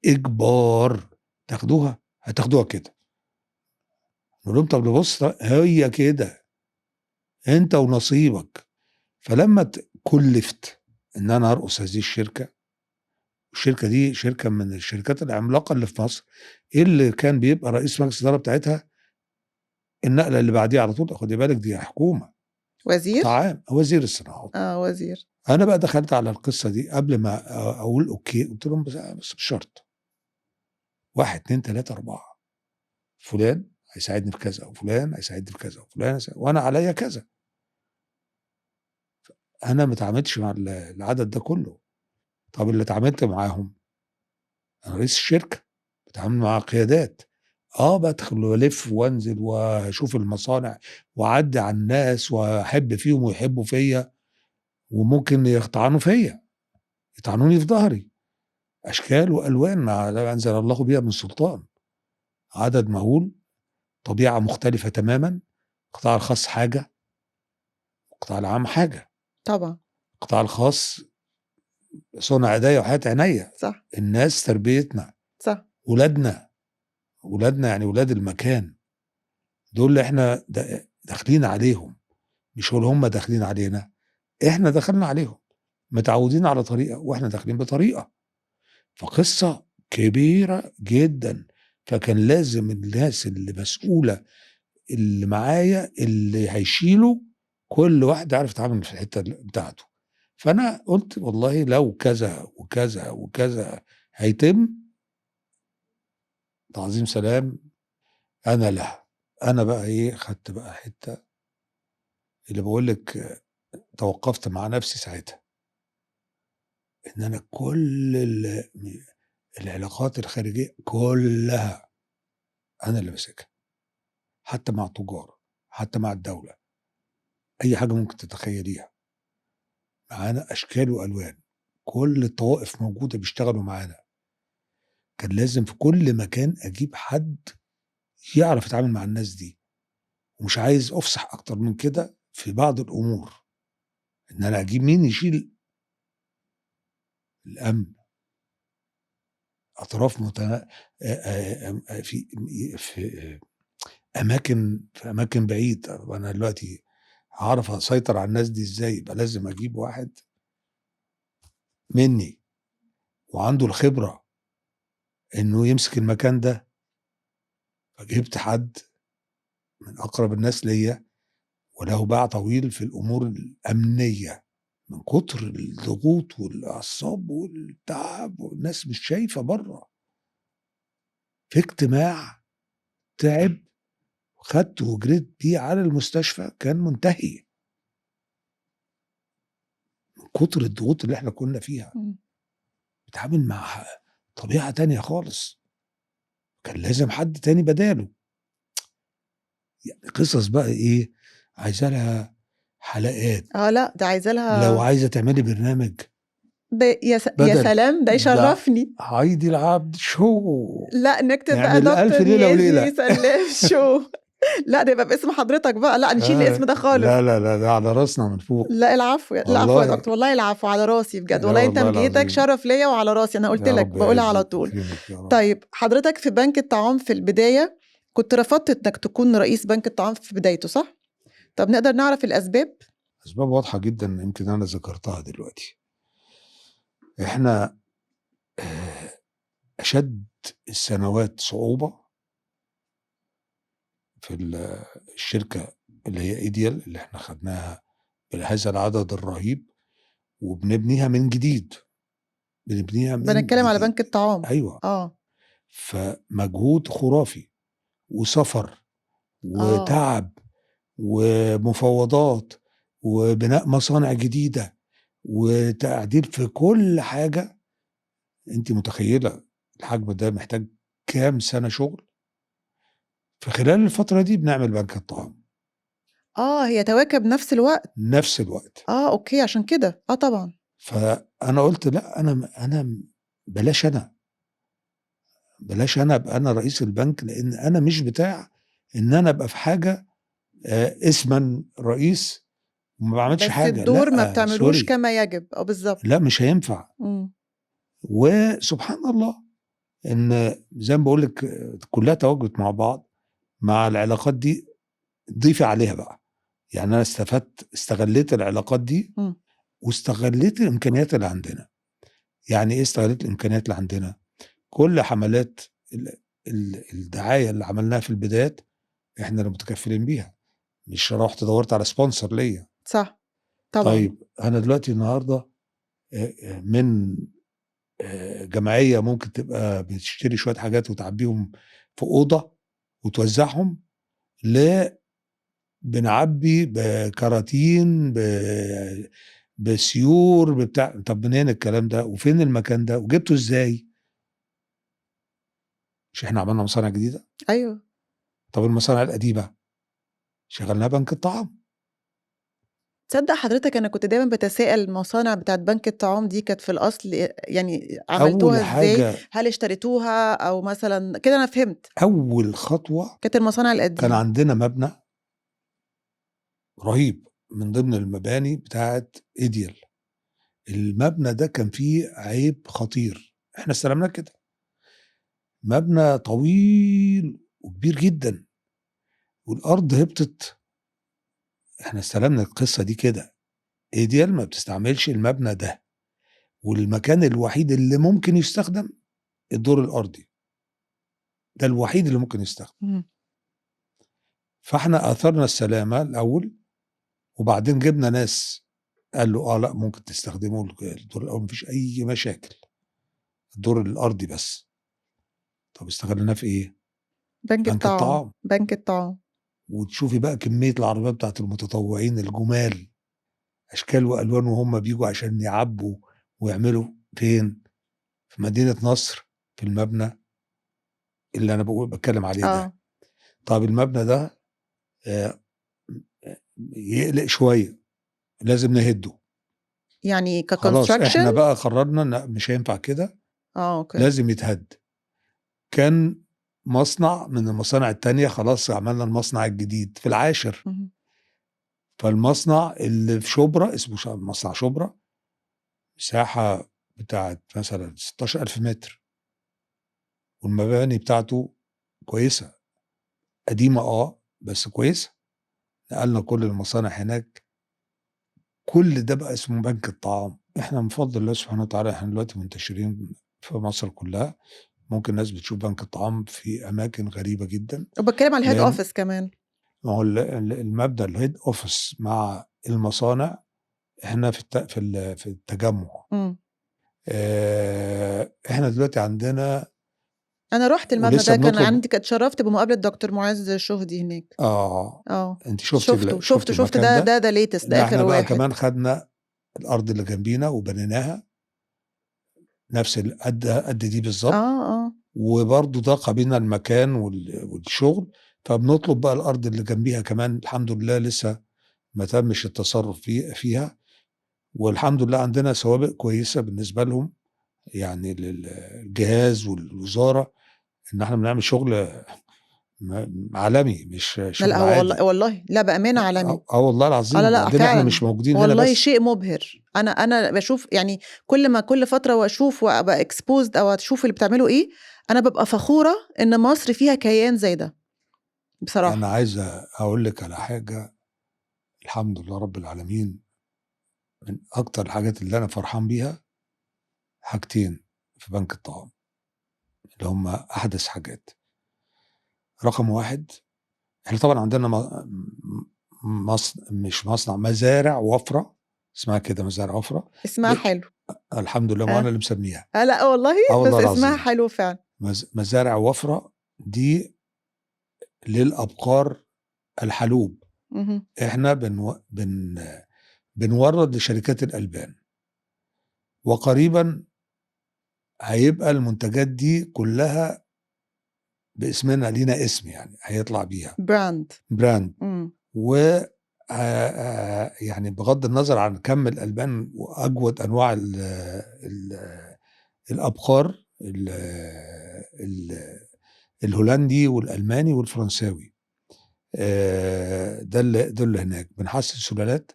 إجبار، تاخدوها هتاخدوها كده، نقول لهم طب نبُص هي كده، أنت ونصيبك. فلمّا كُلِّفت إن أنا أرأس هذه الشركة، والشركة دي شركة من الشركات العملاقة اللي في مصر، إيه اللي كان بيبقى رئيس مجلس الإدارة بتاعتها؟ النقلة اللي بعديها على طول، خدي بالِك دي حكومة، قطاع وزير؟ عام، وزير الصناعة. وزير. أنا بقى دخلت على القصة دي قبل ما أقول أوكي، قُلت لهم بس بشرط 1، 2، 3، 4 فلان هيساعدني في كذا، وفلان هيساعدني في كذا، وفلان وأنا عليّا كذا، أنا ما اتعاملتش مع العدد ده كله، طب اللي اتعاملت معاهم أنا رئيس الشركة، باتعامل مع قيادات، بادخل وألِف وأنزل وأشوف المصانع وأعدّي على الناس وأحب فيهم ويحبوا فيّا، وممكن يطعنوا فيّا، يطعنوني في ضهري، أشكال وألوان ما لا أنزل الله بها من سلطان، عدد مهول، طبيعة مختلفة تمامًا، القطاع الخاص حاجة، القطاع العام حاجة، طبعًا. القطاع الخاص صنع إيديّا وحياة عينيّا، صح. الناس تربيتنا، صح. ولادنا، ولادنا يعني ولاد المكان، دول اللي إحنا داخلين عليهم. مش هو اللي هم داخلين علينا، إحنا دخلنا عليهم، متعودين على طريقة وإحنا داخلين بطريقة، فقصة كبيرة جدًا، فكان لازم الناس اللي مسؤولة اللي معايا اللي هيشيلوا كل واحد يعرف يتعامل في الحتة بتاعته، فأنا قُلت والله لو كذا وكذا وكذا هيتم، تعظيم سلام أنا لها، أنا بقى إيه خدت بقى حتة اللي باقول لِك توقّفت مع نفسي ساعتها. إن أنا كل العلاقات الخارجية كلّها أنا اللي ماسكها، حتى مع التجار، حتى مع الدولة، أي حاجة ممكن تتخيليها، معانا أشكال وألوان، كل الطوائف موجودة بيشتغلوا معانا، كان لازم في كل مكان أجيب حد يعرف يتعامل مع الناس دي، ومش عايز أفصح أكتر من كده في بعض الأمور، إن أنا أجيب مين يشيل الأمن، أطراف في في أماكن بعيد. طب أنا دلوقتي هاعرف أسيطر على الناس دي إزاي؟ يبقى لازم أجيب واحد منّي وعنده الخبرة إنه يمسك المكان ده، فجِبت حد من أقرب الناس ليّا وله باع طويل في الأمور الأمنية، من كتر الضغوط والأعصاب والتعب والناس مش شايفة برّه. في اجتماع تعب، خدته وجريت بيه على المستشفى كان منتهي، من كتر الضغوط اللي إحنا كنا فيها. إمم. بيتعامل مع طبيعة تانية خالص، كان لازم حد تاني بداله. يعني قصص بقى إيه، عايزة لها حلقات. لأ، ده عايزة لو لها عايزة تعملي برنامج يا بدل سلام، ده ده يشرّفني. هايدي العبد show لأ، نكتب بقى نعمل ألف دكتور ليلة نيازي وليلة. سلّام show. لأ، ده يبقى باسم حضرتك بقى، لأ نشيل الاسم ده خالص. لا، لا، لا، ده على راسنا من فوق. لأ العفو، العفو يا والله دكتور، والله العفو، على راسي بجد، لا والله أنت والله مجيتك العظيم. شرف ليّا وعلى راسي، أنا قُلت يا لك، رب باقولها على يعزِّك طول. ويكرمِك يا رب. طيب حضرتك في بنك الطعام في البداية كنت رفضت إنك تكون رئيس بنك الطعام في بدايته صح؟ طب نقدر نعرف الأسباب؟ أسباب واضحة جدًا يمكن أنا ذكرتها دلوقتي. إحنا أشد السنوات صعوبة في الشركة اللي هي ideal اللي إحنا خدناها بهذا العدد الرهيب وبنبنيها من جديد، بنبنيها من بنتكلم على جديد. بنك الطعام. أيوه. آه. فمجهود خرافي وسفر آه. وتعب ومفاوضات وبناء مصانع جديدة وتعديل في كل حاجة. أنتِ متخيلة الحجم ده محتاج كام سنة شغل؟ في خلال الفترة دي بنعمل بنك الطعام، هي تواكب نفس الوقت. نفس الوقت. أوكي عشان كده، طبعًا. فأنا قُلت لأ، بلاش بلاش أبقى أنا رئيس البنك، لإن أنا مش بتاع إن أنا أبقى في حاجة اسمًا رئيس وما باعملش بس حاجة. الدور ما لأ، بتعملوش sorry. كما يجب، بالضبط. لأ، مش هينفع. إمم. وسبحان الله إن زي ما باقول لِك كلّها تواجدت مع بعض، مع العلاقات دي ضيفي عليها بقى. يعني أنا استغلّيت العلاقات دي إمم. واستغلّيت الإمكانيات اللي عندنا. يعني إيه استغلّيت الإمكانيات اللي عندنا؟ كل حملات الدعاية اللي عملناها في البدايات إحنا اللي متكفّلين بيها، مش رُحت دَوّرت على sponsor ليّا. صح، طبعًا. طيب أنا دلوقتي النهارده من جمعية ممكن تبقى بتشتري شوية حاجات وتعبّيهم في أوضة وتوزّعهم، بنعبّي بكراتين، بسيور، ببتاع. طب منين الكلام ده وفين المكان ده وجبته إزاي؟ مش إحنا عملنا مصانع جديدة؟ أيوه. طب المصانع القديمة شغّلناها بنك الطعام. تصدّق حضرتك أنا كنت دايمًا باتساءل المصانع بتاعة بنك الطعام دي كانت في الأصل يعني أول عملتوها إزاي؟ حاجة هل اشتريتوها أو مثلًا كده أنا فهمت، أول خطوة كانت المصانع كان القديمة. عندنا مبنى رهيب من ضمن المباني بتاعة ideal. المبنى ده كان فيه عيب خطير، إحنا استلمناه كده. مبنى طويل وكبير جدًا والأرض هبطت. إحنا استلمنا القصة دي كده. ideal ما بتستعملش المبنى ده، والمكان الوحيد اللي ممكن يستخدم الدور الأرضي، ده الوحيد اللي ممكن يستخدم. إمم. فإحنا آثرنا السلامة الأول، وبعدين جِبنا ناس قالوا لأ ممكن تستخدموا الدور الأول ما فيش أي مشاكل، الدور الأرضي بس. طب استغلّيناه في إيه؟ بنك بنك الطعام، الطعام. بنك الطعام. وتشوفي بقى كمية العربيات بتاعة المتطوعين الجُمال، أشكال وألوان وهُم بييجوا عشان يعبّوا ويعملوا فين؟ في مدينة نصر، في المبنى اللي أنا باتكلّم عليه ده. آه. طَب المبنى ده آآ يقلق شوية، لازم نهدّه. يعني خلاص إحنا كconstruction. بقى قررنا مش هينفع كده، أوكي. لازم يتهد. كان مصنع من المصانع التانية خلاص عملنا المصنع الجديد في العاشر. اهم. فالمصنع اللي في شُبرا اسمه مصنع شُبرا، مساحة بتاعة مثلًا 16,000 متر والمباني بتاعته كويسة. قديمة بس كويسة، نقلنا كل المصانع هناك، كل ده بقى اسمه بنك الطعام. إحنا من فضل الله سبحانه وتعالى إحنا دلوقتي منتشرين في مصر كلها، ممكن الناس بتشوف بنك الطعام في أماكن غريبة جدًا، وباتكلم على الhead لإن office كمان. ما هو المبدأ الhead office مع المصانع إحنا في التجمُّع. إمم. إحنا دلوقتي عندنا أنا رُحت المبنى ولسه ده، بنطلب اتشرّفت بمقابلة دكتور مُعز شُهدي هناك. أنتِ شُفتِ شُفته المكان ده؟ ده latest، ده لأ آخر إحنا بقى واحد. كمان خدنا الأرض اللي جنبينا وبنيناها نفس قد دي بالضبط، آه. وبرضه ضاق بينا المكان والشغل، فبنطلب بقى الأرض اللي جنبيها كمان الحمد لله لسه ما تمِّش التصرُّف فيها، والحمد لله عندنا سوابق كويسة بالنسبة لهم، يعني الجهاز والوزارة، إن إحنا بنعمل شغل عالمي مش لا، لأ، شغل هو عادي. والله لأ، بأمانة عالمي. والله لا، العظيم، لأ، وبعدين إحنا مش فعلًا. موجودين هنا والله بس. شيء مُبهِر. أنا باشوف يعني كل فترة وأشوف وأبقى exposed أو أشوف اللي بتعملوا إيه، أنا بابقى فخورة إن مصر فيها كيان زي ده أنا بصراحة. عايز أقول لِك على حاجة، الحمد لله رب العالمين، من أكتر الحاجات اللي أنا فرحان بيها حاجتين في بنك الطعام، اللي هم أحدث حاجات. رقم 1، إحنا طبعًا عندنا مش مصنع، مزارع وفرة، اسمها كده مزارع وفرة، اسمها حلو. الحمد لله، ما أنا آه. اللي مسميها. لأ والله، والله بس اسمها العظيم، حلو فعلًا. مزارع وفرة دي للأبقار الحلوب. اهم. إحنا بنورّد لشركات الألبان، وقريبًا هيبقى المنتجات دي كلّها باسمنا، لينا اسم يعني هيطلع بيها brand. brand. إمم. و يعني بغض النظر عن كَم الألبان وأجود أنواع ال الأبقار ال الهولندي والألماني والفرنساوي، دول اللي هناك، بنحسّن سلالات،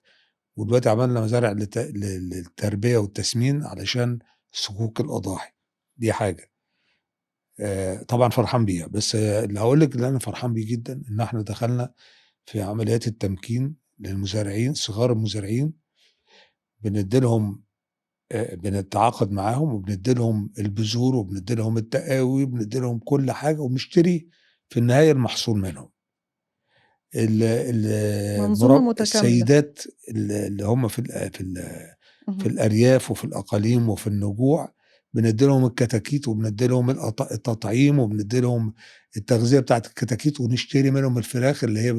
ودلوقتي عملنا مزارع للتربية والتسمين علشان صكوك الأضاحي، دي حاجة طبعًا فرحان بيها. بس اللي هاقول لِك اللي أنا فرحان بيه جدًا، إن إحنا دخلنا في عمليات التمكين للمزارعين، صغار المزارعين، بندّي لهم بنتعاقد معاهم وبندّي لهم البذور وبندّي لهم التقاوي وبندّي لهم كل حاجة، وبنشتري في النهاية المحصول منهم. ال ال منظومة متكاملة. السيدات اللي هم في اهم. الأرياف وفي الأقاليم وفي النجوع، بندّي لهم الكتاكيت وبندّي لهم التطعيم وبندّي لهم التغذية بتاعة الكتاكيت، ونشتري منهم الفراخ اللي هي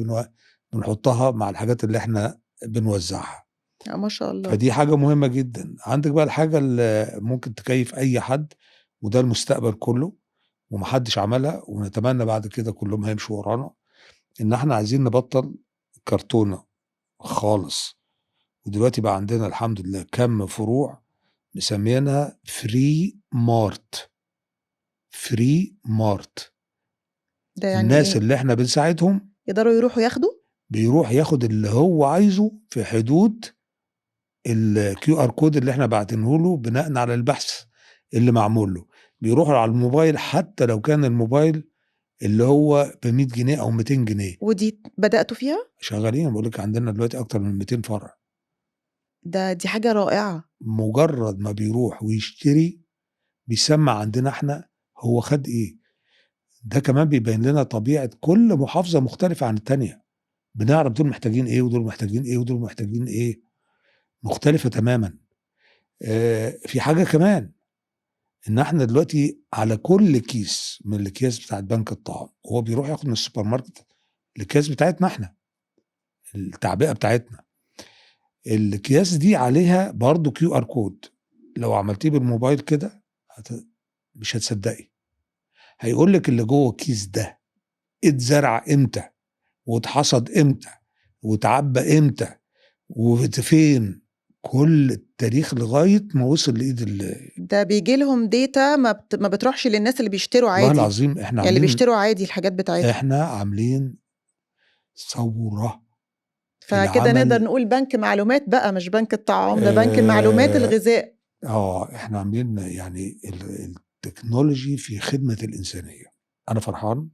بنحطها مع الحاجات اللي إحنا بنوزّعها. ما شاء الله. فدي حاجة مهمة جدًا. عندِك بقى الحاجة اللي ممكن تكيّف أي حد، وده المستقبل كلّه، وما حدش عملها، ونتمنى بعد كده كلّهم هيمشوا ورانا، إن إحنا عايزين نبطّل كرتونة خالص. ودلوقتي بقى عندنا الحمد لله كَم فروع مسميينها free mart. free mart. ده يعني الناس إيه؟ اللي إحنا بنساعدهم يقدروا يروحوا ياخدوا؟ بيروح ياخد اللي هو عايزه في حدود الQR code اللي إحنا باعتينه له بناءً على البحث اللي معمول له. بيروح على الموبايل حتى لو كان الموبايل اللي هو ب100 جنيه أو 200 جنيه. ودي بدأتوا فيها؟ شغالين، باقول لِك عندنا دلوقتي أكتر من 200 فرع. دي حاجة رائعة. مجرد ما بيروح ويشتري بيسمّع عندنا إحنا هو خَد إيه. ده كمان بيبين لنا طبيعة كل محافظة مختلفة عن التانية، بنعرف دول محتاجين إيه ودول محتاجين إيه ودول محتاجين إيه، مختلفة تمامًا. في حاجة كمان، إن إحنا دلوقتي على كل كيس من الأكياس بتاعة بنك الطعام، وهو بيروح ياخد من السوبر ماركت الأكياس بتاعتنا إحنا، التعبئة بتاعتنا، الأكياس دي عليها برضه QR code، لو عملتيه بالموبايل كده مش هتصدقي، هيقول لِك اللي جوّه الكيس ده اتزرع إمتى، واتحصد إمتى، واتعبّى إمتى، فين، كل التاريخ لغاية ما وصل لإيد ده بييجي لهم data ما بتروحش للناس اللي بيشتروا والله عادي، العظيم يعني اللي بيشتروا عادي الحاجات بتاعتهم. إحنا عاملين ثورة في فكده نقدر العمل. نقول بنك معلومات بقى، مش بنك الطعام، ده بنك المعلومات آآ الغذاء. إحنا عاملين يعني التكنولوجي في خدمة الإنسانية. أنا فرحان،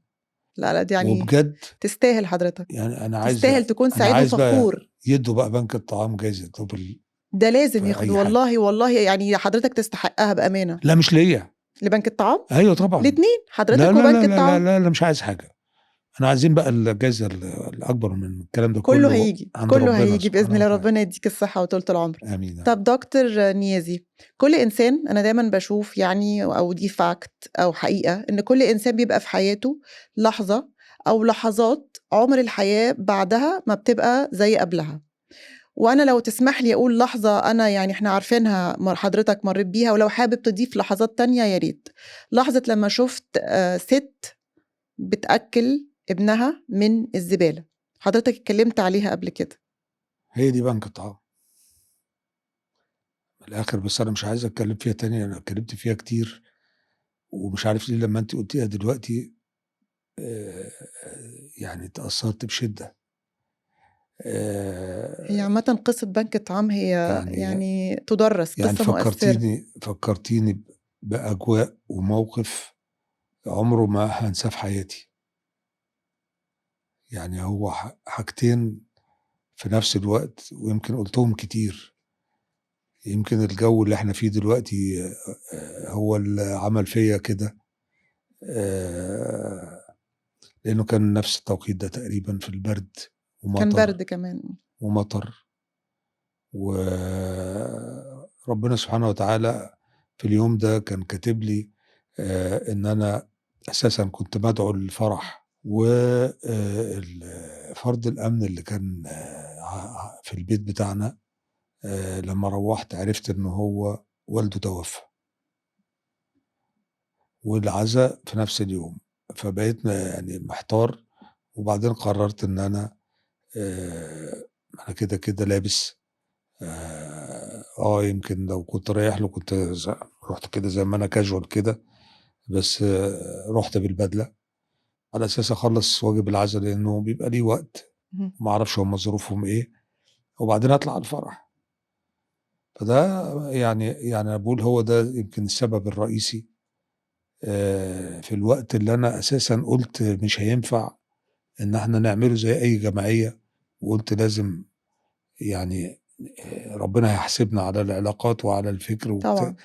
لا دي يعني وبجد تستاهل حضرتك، يعني أنا عايز تستاهل تكون أنا سعيد عايز بقى وفخور. يدّوا بقى بنك الطعام جايزة نوبل ده لازم في ياخد أي حاجة. والله يعني حضرتك تستحقها بأمانة. لا مش ليّا، لبنك الطعام؟ أيوه طبعًا. الاتنين، لا، حضرتك لا، وبنك لا، لا، لا، الطعام. لا، لا مش عايز حاجة. إحنا عايزين بقى الجايزة الأكبر من الكلام ده كله كله هيجي، عند كله ربنا هيجي بإذن سبحانه الله، وتعالى. ربنا يديك الصحة وطولة العمر. آمين يا رب. طب دكتور نيازي، كل إنسان أنا دايمًا باشوف يعني أو دي fact أو حقيقة إن كل إنسان بيبقى في حياته لحظة أو لحظات عمر الحياة بعدها ما بتبقى زي قبلها. وأنا لو تسمح لي أقول لحظة أنا يعني إحنا عارفينها حضرتك مرّيت بيها، ولو حابب تضيف لحظات تانية يا ريت. لحظة لمّا شُفت سِت بتأكّل ابنها من الزبالة، حضرتك اتكلمت عليها قبل كده. هي دي بنك الطعام. من الآخر بس أنا مش عايز أتكلم فيها تاني، أنا اتكلمت فيها كتير، ومش عارف ليه لمّا أنتِ قُلتيها دلوقتي يعني اتأثرت بشدة. هي آآ عامةً قصة بنك الطعام هي يعني يعني تُدرّس، يعني قصة مؤثرة. فكّرتيني بأجواء وموقف عمره ما هانساه في حياتي. يعني هو حاجتين في نفس الوقت ويمكن قُلتهم كتير. يمكن الجو اللي إحنا فيه دلوقتي هو اللي عمل فيّا كده. آآ لإنه كان نفس التوقيت ده تقريبًا في البرد كان ومطر، برد كمان. ومطر، وربنا سبحانه وتعالى في اليوم ده كان كاتب لي إن أنا أساسًا كنت بادعو للفرح، و فرد الأمن اللي كان في البيت بتاعنا لمّا روّحت عرفت إن هو والده توفى، والعزا في نفس اليوم، فبقيت يعني محتار، وبعدين قررت إن أنا كده لابس يمكن لو كنت رايح له كنت رُحت كده زي ما أنا casual كده، بس رُحت بالبدلة على أساس أخلّص واجب العزا لإنه بيبقى ليه وقت، اهم. وما أعرفش هُم ظروفهم إيه، وبعدين أطلع على الفرح. فده يعني أنا باقول هو ده يمكن السبب الرئيسي في الوقت اللي أنا أساسًا قُلت مش هينفع إن إحنا نعمله زي أي جمعية، وقُلت لازم يعني ربنا هيحاسبنا على العلاقات وعلى الفكر طبعًا.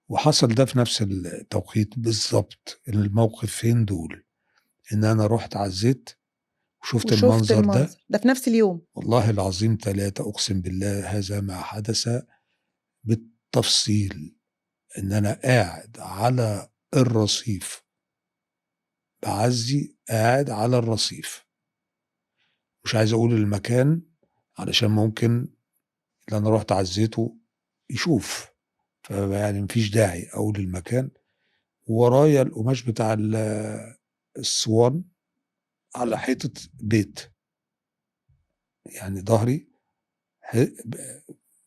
وحصل ده في نفس التوقيت بالضبط، الموقفين دول، إن أنا رُحت عزّيت وشُفت وشُفت المنظر ده، المنظر، ده في نفس اليوم. والله العظيم 3 أقسم بالله هذا ما حدث بالتفصيل، إن أنا قاعد على الرصيف باعزّي، قاعد على الرصيف، مش عايز أقول المكان علشان ممكن اللي أنا رُحت عزّيته يشوف، فيعني ما فيش داعي أقول المكان، وورايا القماش بتاع الصوان على حيطة بيت، يعني ضهري ب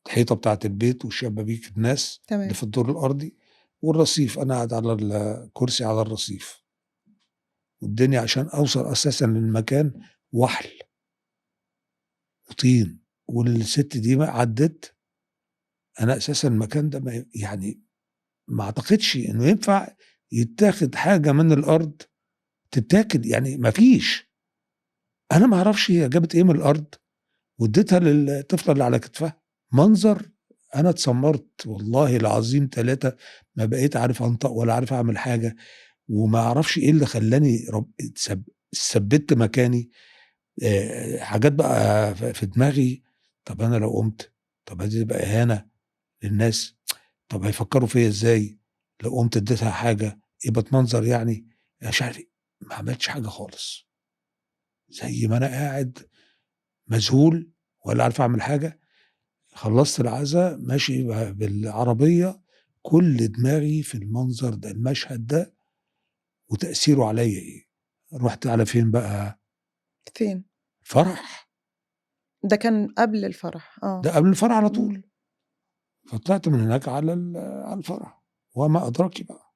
الحيطة بتاعة البيت وشبابيك الناس اللي تمام. في الدور الأرضي، والرصيف أنا قاعد على الكرسي على الرصيف، والدنيا عشان أوصل أساسًا للمكان وحْل وطين، والست دي بقى عدِّت، أنا أساسًا المكان ده ما يعني ما أعتقدش إنه ينفع يتاخد حاجة من الأرض تتاكل، يعني ما فيش، أنا ما أعرفش هي جابت إيه من الأرض وادّيتها للطفلة اللي على كتفها، منظر أنا اتسمّرت والله العظيم 3 ما بقيت عارف أنطق ولا عارف أعمل حاجة، وما أعرفش إيه اللي خلّاني اتثبّت مكاني، حاجات بقى في دماغي، طَب أنا لو قُمت، طَب دي تبقى إهانة للناس، طَب هيفكّروا فيّا إزاي، لو قُمت ادّيتها حاجة يبقى اتمنظر يعني، مش عارف إيه، ما عملتش حاجة خالص، زي ما أنا قاعد مذهول ولا عارف أعمل حاجة. خلّصت العزا ماشي بالعربية، كل دماغي في المنظر ده، المشهد ده وتأثيره عليّا إيه. رُحت على فين بقى، فين؟ فرح، ده كان قبل الفرح. ده قبل الفرح على إمم. طول، فطلعت من هناك على الفرح، وما أدراكِ بقى.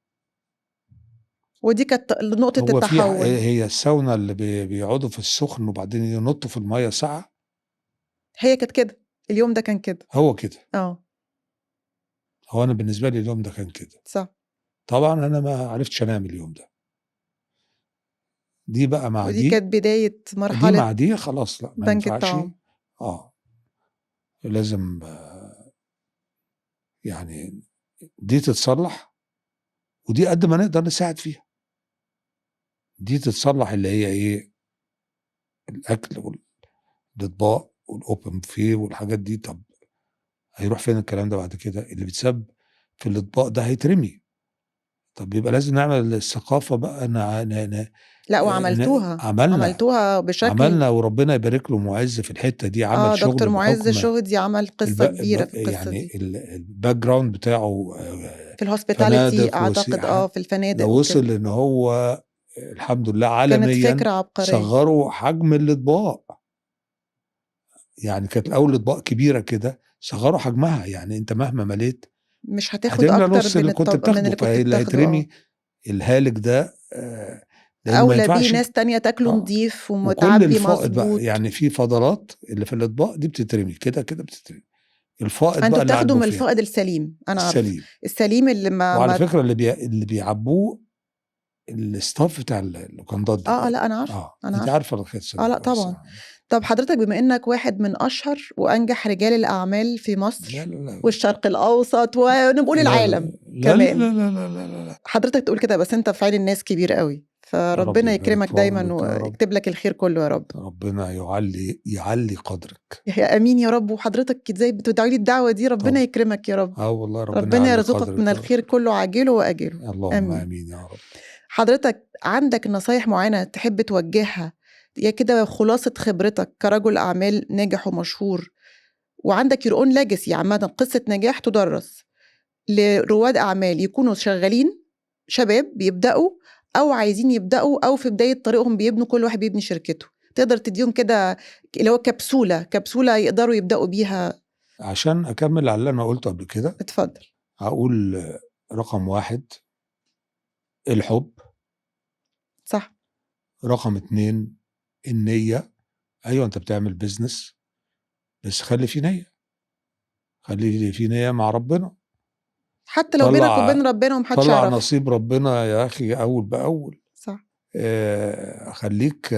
ودي كانت نقطة هو في التحوّل. هي الساونا اللي بيقعدوا في السخن وبعدين ينطّوا في المَيّة ساقعة، هي كانت كده، اليوم ده كان كده. هو كده، آه. هو أنا بالنسبة لي اليوم ده كان كده. صح. طبعًا أنا ما عرفتش أنام اليوم ده، دي بقى مع ودي دي، كانت بداية دي مع مرحلة دي خلاص لأ ما بنك ينفعش. الطعام. لازم يعني دي تتصلّح، ودي قد ما نقدر نساعد فيها. دي تتصلّح اللي هي إيه، الأكل والأطباق والopen buffet والحاجات دي. طَب هيروح فين الكلام ده بعد كده؟ اللي بيتساب في الأطباق ده هيترمي. طَب يبقى لازم نعمل الثقافة بقى نع ن ن لأ ن وعملتوها، عملنا، عملتوها بشكل. عملنا وربنا يبارك له مُعِز في الحتّة دي، عمل دكتور شغل مُعِز بحُكم شُهدي عمل قصة كبيرة في القصة يعني دي. الbackground بتاعه في الhospitality فنادق أعتقد وسياحة، في الفنادق لو وكده. وصل إن هو الحمد لله كانت عالميًا فكرة عبقرية. صغّروا حجم الأطباق. يعني كانت الأول أطباق كبيرة كده، صغّروا حجمها. يعني أنت مهما مليت مش هتاخد هتملى أكتر نُص اللي كنت من بتاخده، اللي كنت فاللي بتاخده. هيترمي الهالك ده لإن ما أولى بيه ينفعش. ناس تانية تاكله آه، نضيف وكل ومتعبي الفائض بقى، مضبوط. يعني في فضلات اللي في الأطباق دي بتترمي، كده، كده بتترمي. الفائض أنتم بقى اللي على بتاخدوا من البوفيهات، الفائض السليم، أنا عارفة. السليم. السليم اللي وعلى ما فكرة اللي بيعبّوه الstaff بتاع اللوكندات لأ دلوقتي. أنا عارفة، أنا أنتِ عارفة. عارفة القصة دي لأ كويس. طبعًا. طب حضرتك بما إنك واحد من أشهر وأنجح رجال الأعمال في لا، مصر لا، لا، والشرق الأوسط ونقول لا، العالم لا، لا، كمان. لا، لا، لا، لا، لا، لا. حضرتك تقول كده بس أنت في عين الناس كبير أوي، يا رب فربنا يبارك يكرمك في دايمًا عمرِك يا رب، ويكتب لك الخير كله يا رب. ربنا يعلّي قدرِك. يا آمين يا رب. وحضرتك إزاي بتدعي لي الدعوة دي، ربنا طب يكرمك يا رب. والله ربنا ربنا يعلّي يرزقك من قدرِك يا رب. الخير كله عاجله وآجله. اللهم آمين. آمين يا رب. حضرتك عندك نصايح معينة تحب توجهها، يا كده خلاصة خبرتك كرجل أعمال ناجح ومشهور، وعندك your own legacy عامةً، قصة نجاح تُدرّس لرواد أعمال يكونوا شغالين، شباب بيبدأوا أو عايزين يبدأوا أو في بداية طريقهم بيبنوا، كل واحد بيبني شركته، تقدر تدّيهم كده اللي هو كبسولة يقدروا يبدأوا بيها؟ عشان أكمّل على اللي أنا قُلته قبل كده، اتفضل. هاقول رقم 1 الحُب، صح. رقم 2 النيّة. أيوه أنت بتعمل business بس خلّي في نيّة، خلّي في نيّة مع ربنا. حتى لو بينك طلّع وبين ربنا وما حدش طلّع يعرفها. نصيب ربنا يا أخي أول بأول. صح. خلّيك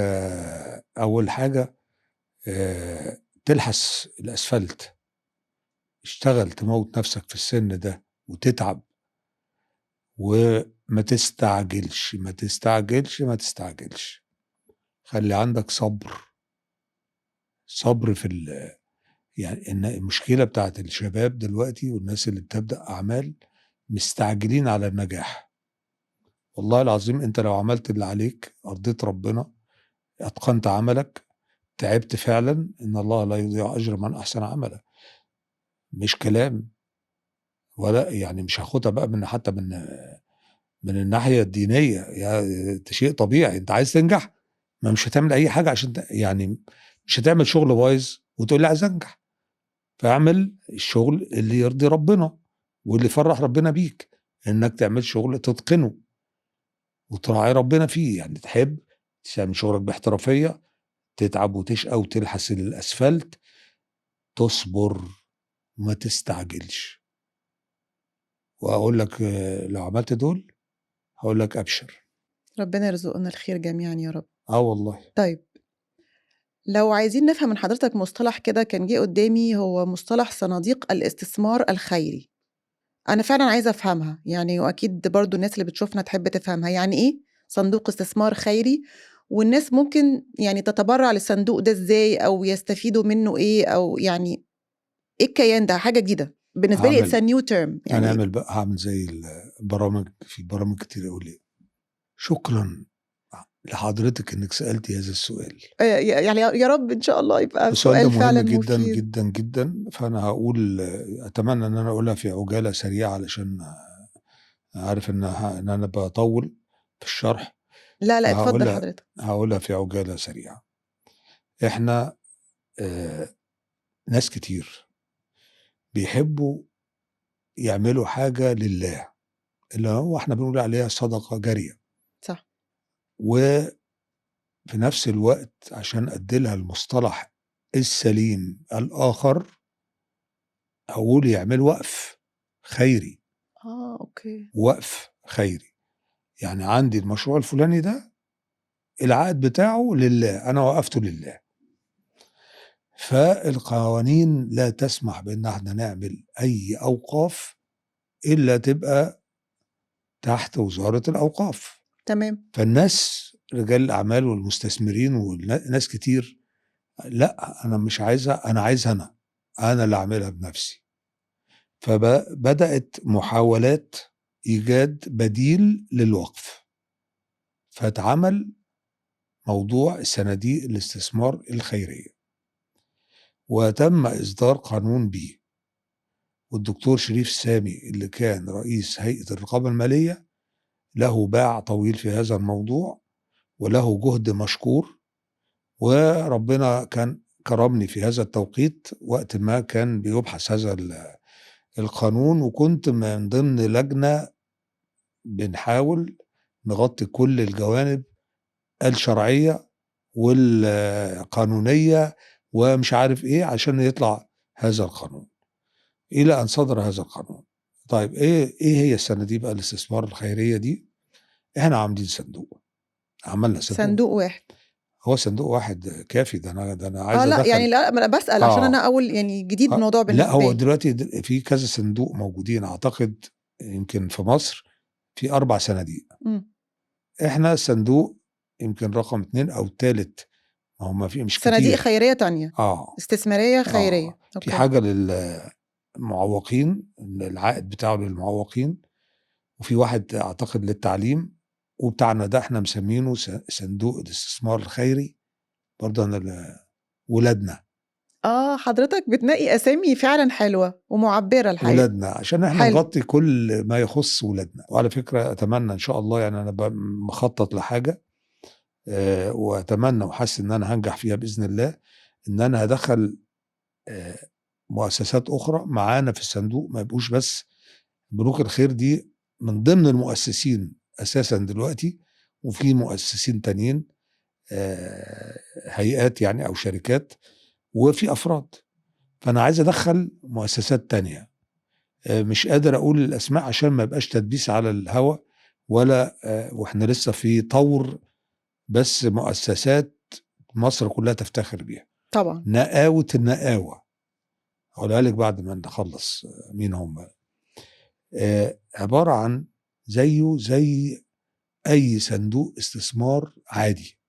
أول حاجة تلحس الأسفلت، اشتغل تموّت نَفْسك في السِن ده وتتعب، وما تستعجلش، ما تستعجلش، ما تستعجلش. خلّي عندك صبر، صبر في يعني إن المشكلة بتاعة الشباب دلوقتي والناس اللي بتبدأ أعمال مستعجلين على النجاح. والله العظيم أنت لو عملت اللي عليك، أرضيت ربنا، أتقنت عملك، تعبت فعلًا، إن الله لا يضيع أجر من أحسن عملًا. مش كلام، ولا يعني مش هاخدها بقى حتى من الناحية الدينية، ده شيء طبيعي. أنت عايز تنجح، ما مش هتعمل أي حاجة عشان يعني مش هتعمل شغل بايظ وتقول لي عايز أنجح. فاعمل الشغل اللي يرضي ربنا واللي يفرّح ربنا بيك، إنك تعمل شغل تتقنه وتراعي ربنا فيه. يعني تحب تعمل شغلك باحترافية، تتعب وتشقى وتلحس الأسفلت، تصبر، ما تستعجلش. وأقول لك لو عملت دول هاقول لك أبشر. ربنا يرزقنا الخير جميعًا يا رب. والله. طيب، لو عايزين نفهم من حضرتك مصطلح كده كان جه قدامي، هو مصطلح صناديق الاستثمار الخيري. أنا فعلًا عايزة أفهمها، يعني وأكيد برضه الناس اللي بتشوفنا تحب تفهمها، يعني إيه صندوق استثمار خيري؟ والناس ممكن يعني تتبرع للصندوق ده إزاي أو يستفيدوا منه إيه، أو يعني إيه الكيان ده؟ حاجة جديدة بالنسبة لي it's هاعمل a new term يعني. هاعمل زي البرامج، في برامج كتير أقول إيه، شكرًا لحضرتِك إنِّك سألتِ هذا السؤال. يعني يا رب إن شاء الله يبقى السؤال ده سؤال مهم فعلًا جدًا، مفيد. جدًا، جدًا. فأنا هاقول أتمنى إن أنا أقولها في عجالة سريعة علشان عارف إن أنا باطوّل في الشرح. لا، لأ، اتفضل فهاقولها حضرتك. هاقولها في عجالة سريعة. إحنا آآ ناس كتير بيحبّوا يعملوا حاجة لله، اللي هو إحنا بنقول عليها صدقة جارية. صح. وفي نفس الوقت عشان أدّي لها المصطلح السليم الآخر، هاقول يعملوا وقف خيري. أوكي. وقف خيري. يعني عندي المشروع الفلاني ده العائد بتاعه لله، أنا وقفته لله. فالقوانين لا تسمح بإن احنا نعمل أي أوقاف إلا تبقى تحت وزارة الأوقاف. تمام. فالناس رجال الأعمال والمستثمرين وناس كتير، لأ أنا مش عايزها، أنا عايزها أنا اللي أعملها بنفسي. فبدأت محاولات إيجاد بديل للوقف، فاتعمل موضوع صناديق الاستثمار الخيرية، وتم إصدار قانون بيه، والدكتور شريف سامي اللي كان رئيس هيئة الرقابة المالية له باع طويل في هذا الموضوع وله جهد مشكور. وربنا كان كرمني في هذا التوقيت وقت ما كان بيبحث هذا القانون، وكنت من ضمن لجنة بنحاول نغطي كل الجوانب الشرعية والقانونية ومش عارف ايه عشان يطلع هذا القانون، الى ان صدر هذا القانون. طيب ايه هي الصناديق بقى الاستثمار الخيرية دي؟ احنا عاملين صندوق، عملنا صندوق واحد. هو صندوق واحد كافي؟ ده انا عايز لا يعني ادخل. لا، ما انا بسأل عشان انا اول يعني جديد الموضوع لا بالنسبة هو لي. دلوقتي في كذا صندوق موجودين، اعتقد يمكن في مصر في 4 صناديق. احنا صندوق يمكن رقم 2 او 3، ما هم في مش صناديق كتير. خيرية تانية. استثمارية خيرية. في اوكي. حاجة للمعوقين، العائد بتاعه للمعوقين، وفي واحد اعتقد للتعليم، وبتاعنا ده احنا مسمينه صندوق الاستثمار الخيري برضه انا ولادنا. حضرتك بتنقي اسامي فعلا حلوة ومعبرة الحقيقة. ولادنا عشان احنا حلو. نغطي كل ما يخص ولادنا. وعلى فكرة اتمنى ان شاء الله، يعني انا مخطط لحاجة واتمنى وحاسس ان انا هنجح فيها باذن الله، ان انا هدخل مؤسسات اخرى معانا في الصندوق، ما يبقوش بس بنوك الخير دي من ضمن المؤسسين اساسا دلوقتي، وفي مؤسسين تانيين هيئات يعني او شركات، وفي افراد. فانا عايز ادخل مؤسسات تانية، مش قادر اقول الاسماء عشان ما يبقاش تدبيس على الهوا ولا واحنا لسه في طور، بس مؤسسات مصر كلها تفتخر بيها. طبعا. نقاوة النقاوة اقولها لك بعد ما نخلص مين هم. عبارة عن زيه زي اي صندوق استثمار عادي.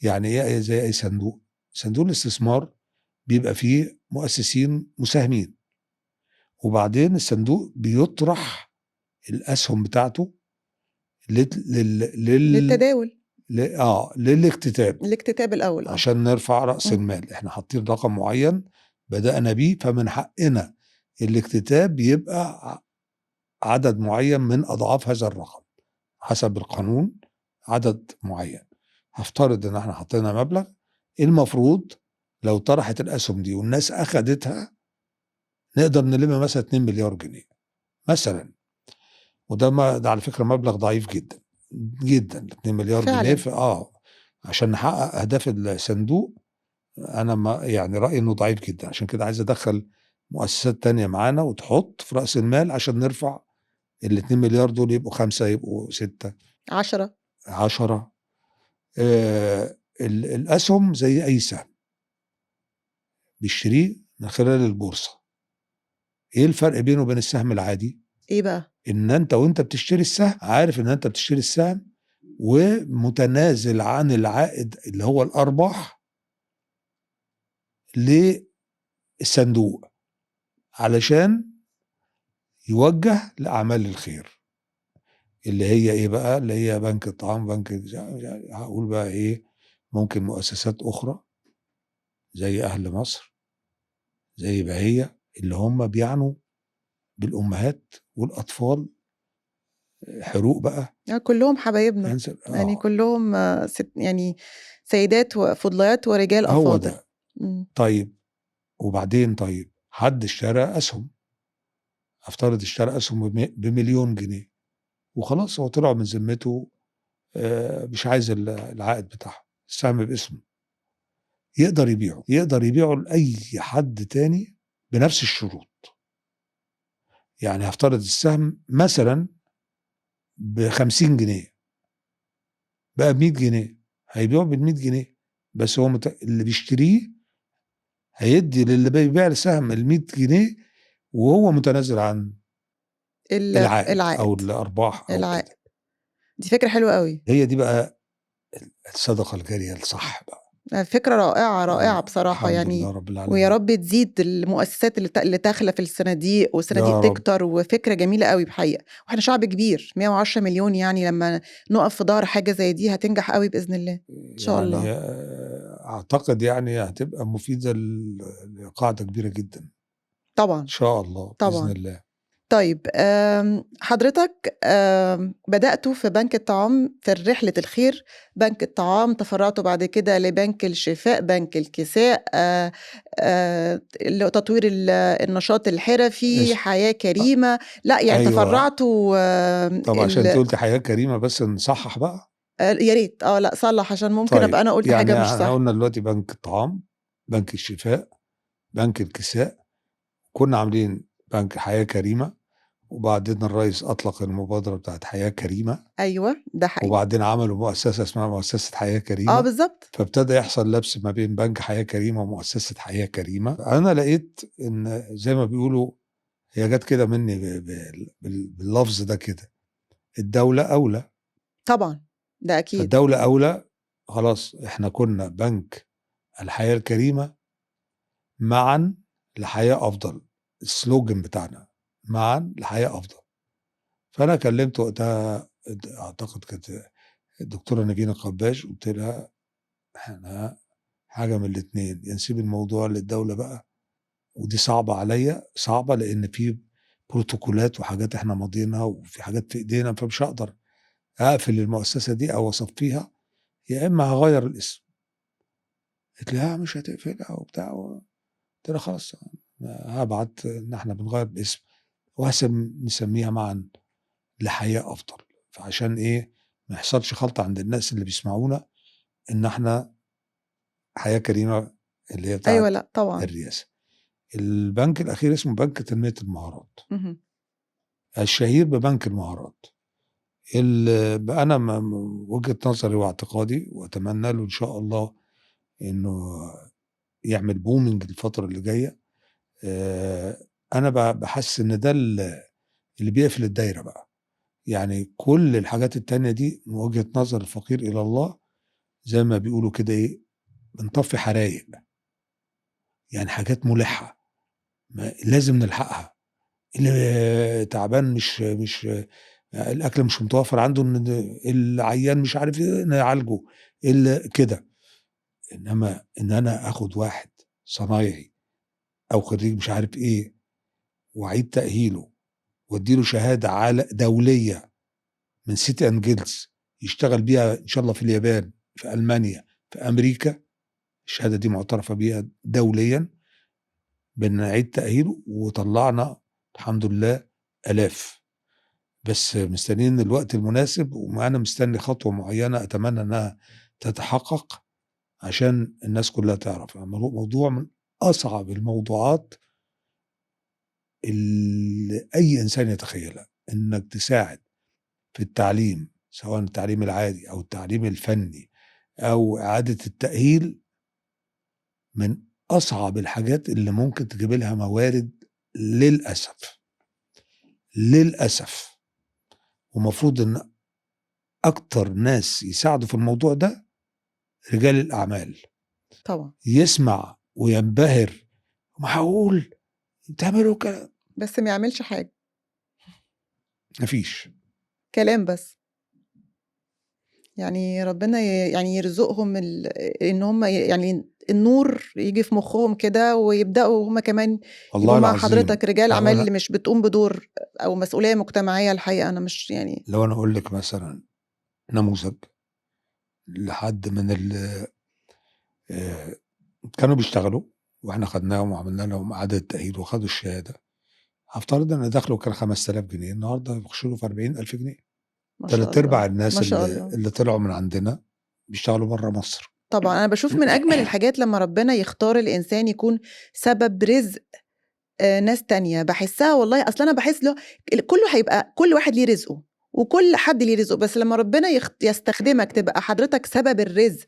يعني ايه زي اي صندوق؟ صندوق الاستثمار بيبقى فيه مؤسسين مساهمين، وبعدين الصندوق بيطرح الاسهم بتاعته للتداول. للاكتتاب. الاكتتاب الاول. عشان نرفع راس المال، احنا حاطين رقم معين بدأنا بيه، فمن حقنا الاكتتاب يبقى عدد معين من اضعاف هذا الرقم حسب القانون، عدد معين. هفترض ان احنا حطينا مبلغ، المفروض لو طرحت الاسهم دي والناس اخدتها نقدر نلم مثلا 2 مليار جنيه مثلا. وده ده على فكره مبلغ ضعيف جدا جدا، 2 مليار فعلا. جنيه عشان نحقق اهداف الصندوق. انا ما يعني رايي انه ضعيف جدا، عشان كده عايز ادخل مؤسسات تانية معانا وتحط في راس المال عشان نرفع ال 2 مليار دول، يبقوا 5، يبقوا 6، 10. الاسهم زي اي سهم بيشتريه من خلال البورصه. ايه الفرق بينه وبين السهم العادي؟ ايه بقى؟ ان انت وانت بتشتري السهم عارف ان انت بتشتري السهم ومتنازل عن العائد اللي هو الارباح للصندوق علشان يوجه لاعمال الخير، اللي هي ايه بقى؟ اللي هي بنك الطعام، هقول بقى ايه، ممكن مؤسسات اخرى زي اهل مصر، زي بهية، اللي هم بيعنوا بالامهات والاطفال، حروق بقى. كلهم حبايبنا. يعني كلهم يعني سيدات وفضليات ورجال هو افاضل. ده. طيب وبعدين، طيب حد اشترى اسهم، افترض اشترى اسهم بمليون جنيه وخلاص، هو طلع من ذمته مش عايز العائد بتاعه، السهم باسمه، يقدر يبيعه لاي حد تاني بنفس الشروط. يعني هفترض السهم مثلا ب50 جنيه، بقى ب100 جنيه، هيبيعه بال100 جنيه، بس هو اللي بيشتريه هيدّي للي بيبيع السهم ال100 جنيه وهو متنازل عن العائد أو العائد، الأرباح أو العائد. كده. دي فكرة حلوة أوي. هي دي بقى الصدقة الجارية الصح بقى. فكرة رائعة، رائعة بصراحة الحمد لله يعني. رب ويا العالمين. رب تزيد المؤسسات اللي داخلة في الصناديق، والصناديق يا رب. تكتر، وفكرة جميلة أوي بحقيقة. وإحنا شعب كبير 110 مليون، يعني لمّا نُقف في ضهر حاجة زي دي هتنجح أوي بإذن الله، إن شاء يعني الله. أعتقد يعني هتبقى مفيدة لقاعدة كبيرة جدًا، إن طبعًا، شاء الله بإذن طبعًا. الله. طيب حضرتك بدأتوا في بنك الطعام في رحلة الخير، بنك الطعام، تفرّعتوا بعد كده لبنك الشفاء، بنك الكساء، اللي هو تطوير النشاط الحرفي، ماشي. حياة أ كريمة. لأ يعني أيوه. تفرّعتوا طب عشان أنتِ قُلتِ حياة كريمة بس نصحّح بقى. يا ريت، لأ صلّح عشان ممكن أبقى طيب، أنا قُلت حاجة يعني مش إحنا صح. قُلنا دلوقتي بنك الطعام، بنك الشفاء، بنك الكساء، كنا عاملين بنك حياة كريمة، وبعدين الرئيس أطلق المبادرة بتاعة حياة كريمة، أيوه، ده حقيقي. وبعدين عملوا مؤسسة اسمها مؤسسة حياة كريمة، بالضبط. فابتدى يحصل لبس ما بين بنك حياة كريمة ومؤسسة حياة كريمة. أنا لقيت إن زي ما بيقولوا هي جات كده مني باللفظ ده كده، الدولة أولى. طبعًا، ده أكيد. فالدولة أولى، خلاص إحنا كنا بنك الحياة الكريمة معًا لحياة أفضل، السلوجن بتاعنا معًا لحياة أفضل. فأنا كلمت وقتها أعتقد كانت الدكتورة نجينة القباش، قُلت لها: "إحنا حاجة من الاتنين، يا نسيب الموضوع للدولة بقى، ودي صعبة عليّا، صعبة لإن في بروتوكولات وحاجات إحنا ماضيينها وفي حاجات في إيدينا، فمش هاقدر أقفل المؤسسة دي أو أصفّيها، يا إما هاغيّر الاسم." قالت لي: "لأ مش هتقفلها وبتاع." قُلت لها: "خلاص هابعت إن إحنا بنغيّر الاسم نسميها معًا لحياة أفضل." فعشان إيه، ما يحصلش خلْط عند الناس اللي بيسمعونا إن إحنا حياة كريمة اللي هي بتاعة أيوه، لأ طبعًا. الرئاسة. البنك الأخير اسمه بنك تنمية المهارات، اهم. الشهير ببنك المهارات. أنا وجهة نظري واعتقادي وأتمنى له إن شاء الله إنه يعمل booming الفترة اللي جاية. أنا باحس إن ده اللي بيقفل الدايرة بقى. يعني كل الحاجات التانية دي من وجهة نظر الفقير إلى الله زي ما بيقولوا كده إيه، بنطفّي حرايق، يعني حاجات مُلحّة لازم نلحقها. اللي تعبان مش الأكل مش متوفّر عنده، العيان مش عارف إيه نعالجه، كده. إنما إن أنا آخُد واحد صنايعي أو خرّيج مش عارف إيه وأعيد تأهيله وأدّي له شهادة دولية من city and guilds يشتغل بيها إن شاء الله في اليابان، في ألمانيا، في أمريكا، الشهادة دي مُعترفة بيها دوليًا، بنعيد تأهيله وطلّعنا الحمد لله آلاف. بس مستنيين الوقت المناسب، وأنا مستني خطوة معيّنة أتمنى إنها تتحقق عشان الناس كلّها تعرف. موضوع من أصعب الموضوعات اللي أي إنسان يتخيّلها، إنّك تساعد في التعليم، سواء التعليم العادي أو التعليم الفني أو إعادة التأهيل، من أصعب الحاجات اللي ممكن تجيب لها موارد للأسف، للأسف. والمفروض إن أكتر ناس يساعدوا في الموضوع ده رجال الأعمال، طبعًا. يسمع وينبهر، معقول بتعملوا بس ما يعملش حاجة، ما فيش. كلام بس. يعني ربنا يعني يرزقهم إن هم يعني النور ييجي في مخّهم كده، ويبدأوا هم كمان والله يبقوا مع العظيم حضرتك رجال لو أعمال اللي أنا مش بتقوم بدور أو مسؤولية مجتمعية الحقيقة. أنا مش يعني لو أنا أقول لِك مثلًا نموذج لحد من آآ كانوا بيشتغلوا وإحنا خدناهم وعملنا لهم إعادة تأهيل وخدوا الشهادة، هافترض إن دخله كان 5000 جنيه، النهارده بيخش له في 40,000 جنيه. ما شاء تلات الله، أرباع ما الناس شاء الله. اللي طلعوا من عندنا بيشتغلوا برّه مصر. طبعًا أنا باشوف من أجمل الحاجات لمّا ربنا يختار الإنسان يكون سبب رزق ناس تانية، باحسّها والله. أصل أنا باحس اللي هو كُلّه هيبقى كل واحد ليه رزقه، وكل حد ليه رزقه، بس لما ربنا يستخدمك تبقى حضرتك سبب الرزق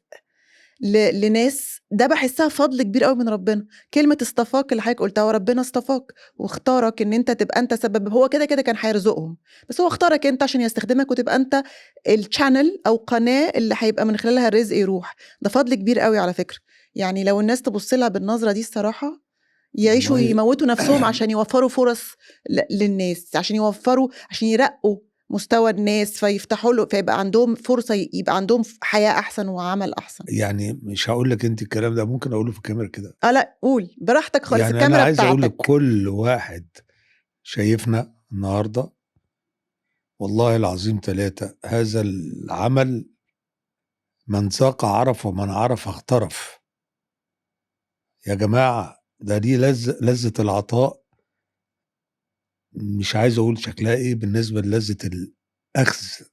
لناس، ده باحسها فضل كبير أوي من ربنا. كلمة اصطفاك اللي حضرتك قُلتها، وربنا اصطفاك واختارك إن أنت تبقى أنت سبب، هو كده كان هيرزقهم، بس هو اختارك أنت عشان يستخدمك وتبقى أنت الchannel أو قناة اللي هيبقى من خلالها الرزق يروح. ده فضل كبير أوي على فكرة. يعني لو الناس تبُص لها بالنظرة دي الصراحة، يعيشوا والله يموّتوا نفسهم عشان يوفّروا فرص للناس، عشان يرقّوا مستوى الناس، فيفتحوا له، فيبقى عندهم فرصة، يبقى عندهم حياة أحسن وعمل أحسن. يعني مش هاقول لِك أنتِ الكلام ده، ممكن أقوله في الكاميرا كده. لأ قُل، براحتك خالص، يعني أنا الكاميرا عايز أقول بتاعتك. لكل واحد شايفنا النهارده، والله العظيم 3 هذا العمل من ذاق عرف ومن عرف اغترف. يا جماعة ده دي لذة العطاء، مش عايز أقول شكلها إيه بالنسبة للذة الأخذ.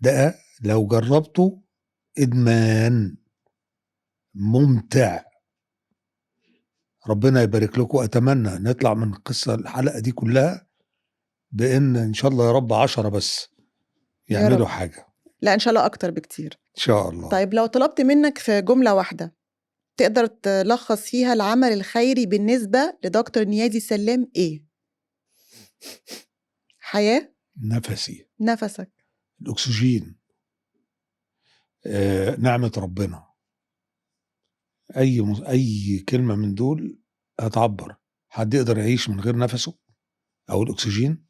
ده لو جربته إدمان ممتع. ربنا يبارك لكم. أتمنى نطلع من الحلقة دي كلها بإن إن شاء الله يا رب 10 بس يا يعملوا رب. حاجة. لأ إن شاء الله أكتر بكتير. إن شاء الله. طيب لو طلبت منّك في جملة واحدة، تقدر تلخّص فيها العمل الخيري بالنسبة لدكتور نيادي سلّام إيه؟ حياة، نفسي، نَفَسك. الأكسجين، نعمة ربنا. أي كلمة من دول هتعبّر. حد يقدر يعيش من غير نَفَسه أو الأكسجين؟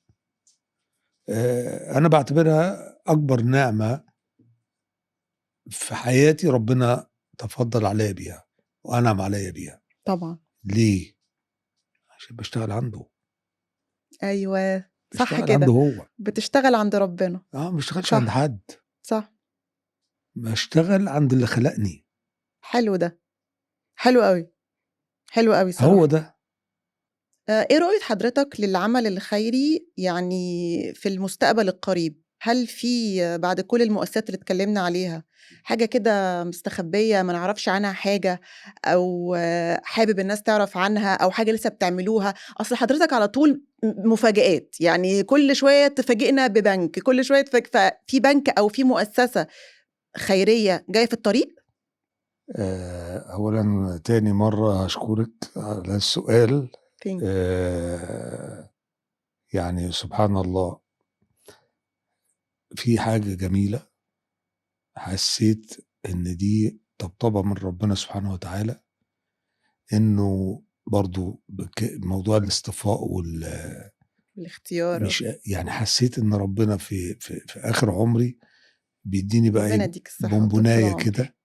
أنا باعتبرها أكبر نعمة في حياتي ربنا تفضّل عليّا بيها وأنعم عليّا بيها. طبعًا. ليه؟ عشان باشتغل عنده. أيوه، صح باشتغل عنده كده. هو. بتشتغل عند ربنا. ما باشتغلش عند صح، حد. صح. باشتغل عند اللي خلقني. حلو ده، حلو أوي، حلو أوي هو صراحة. ده. إيه رؤية حضرتك للعمل الخيري يعني في المستقبل القريب؟ هل في بعد كل المؤسسات اللي اتكلمنا عليها حاجة كده مستخبية ما نعرفش عنها حاجة، أو حابب الناس تعرف عنها، أو حاجة لسه بتعملوها؟ أصل حضرتك على طول مفاجآت، يعني كل شوية تفاجئنا ببنك، كل شوية ففي بنك أو في مؤسسة خيرية جاية في الطريق؟ أولًا تاني مرّة هاشكرِك على السؤال. Thank you. يعني سبحان الله، في حاجة جميلة حسّيت إن دي طبطبة من ربنا سبحانه وتعالى، إنه برضه موضوع الاصطفاء الاختيار. مش يعني حسّيت إن ربنا في آخر عمري بيدّيني بقى ربنا إيه، يديك الصحة وطولة بونبوناية العمر. كده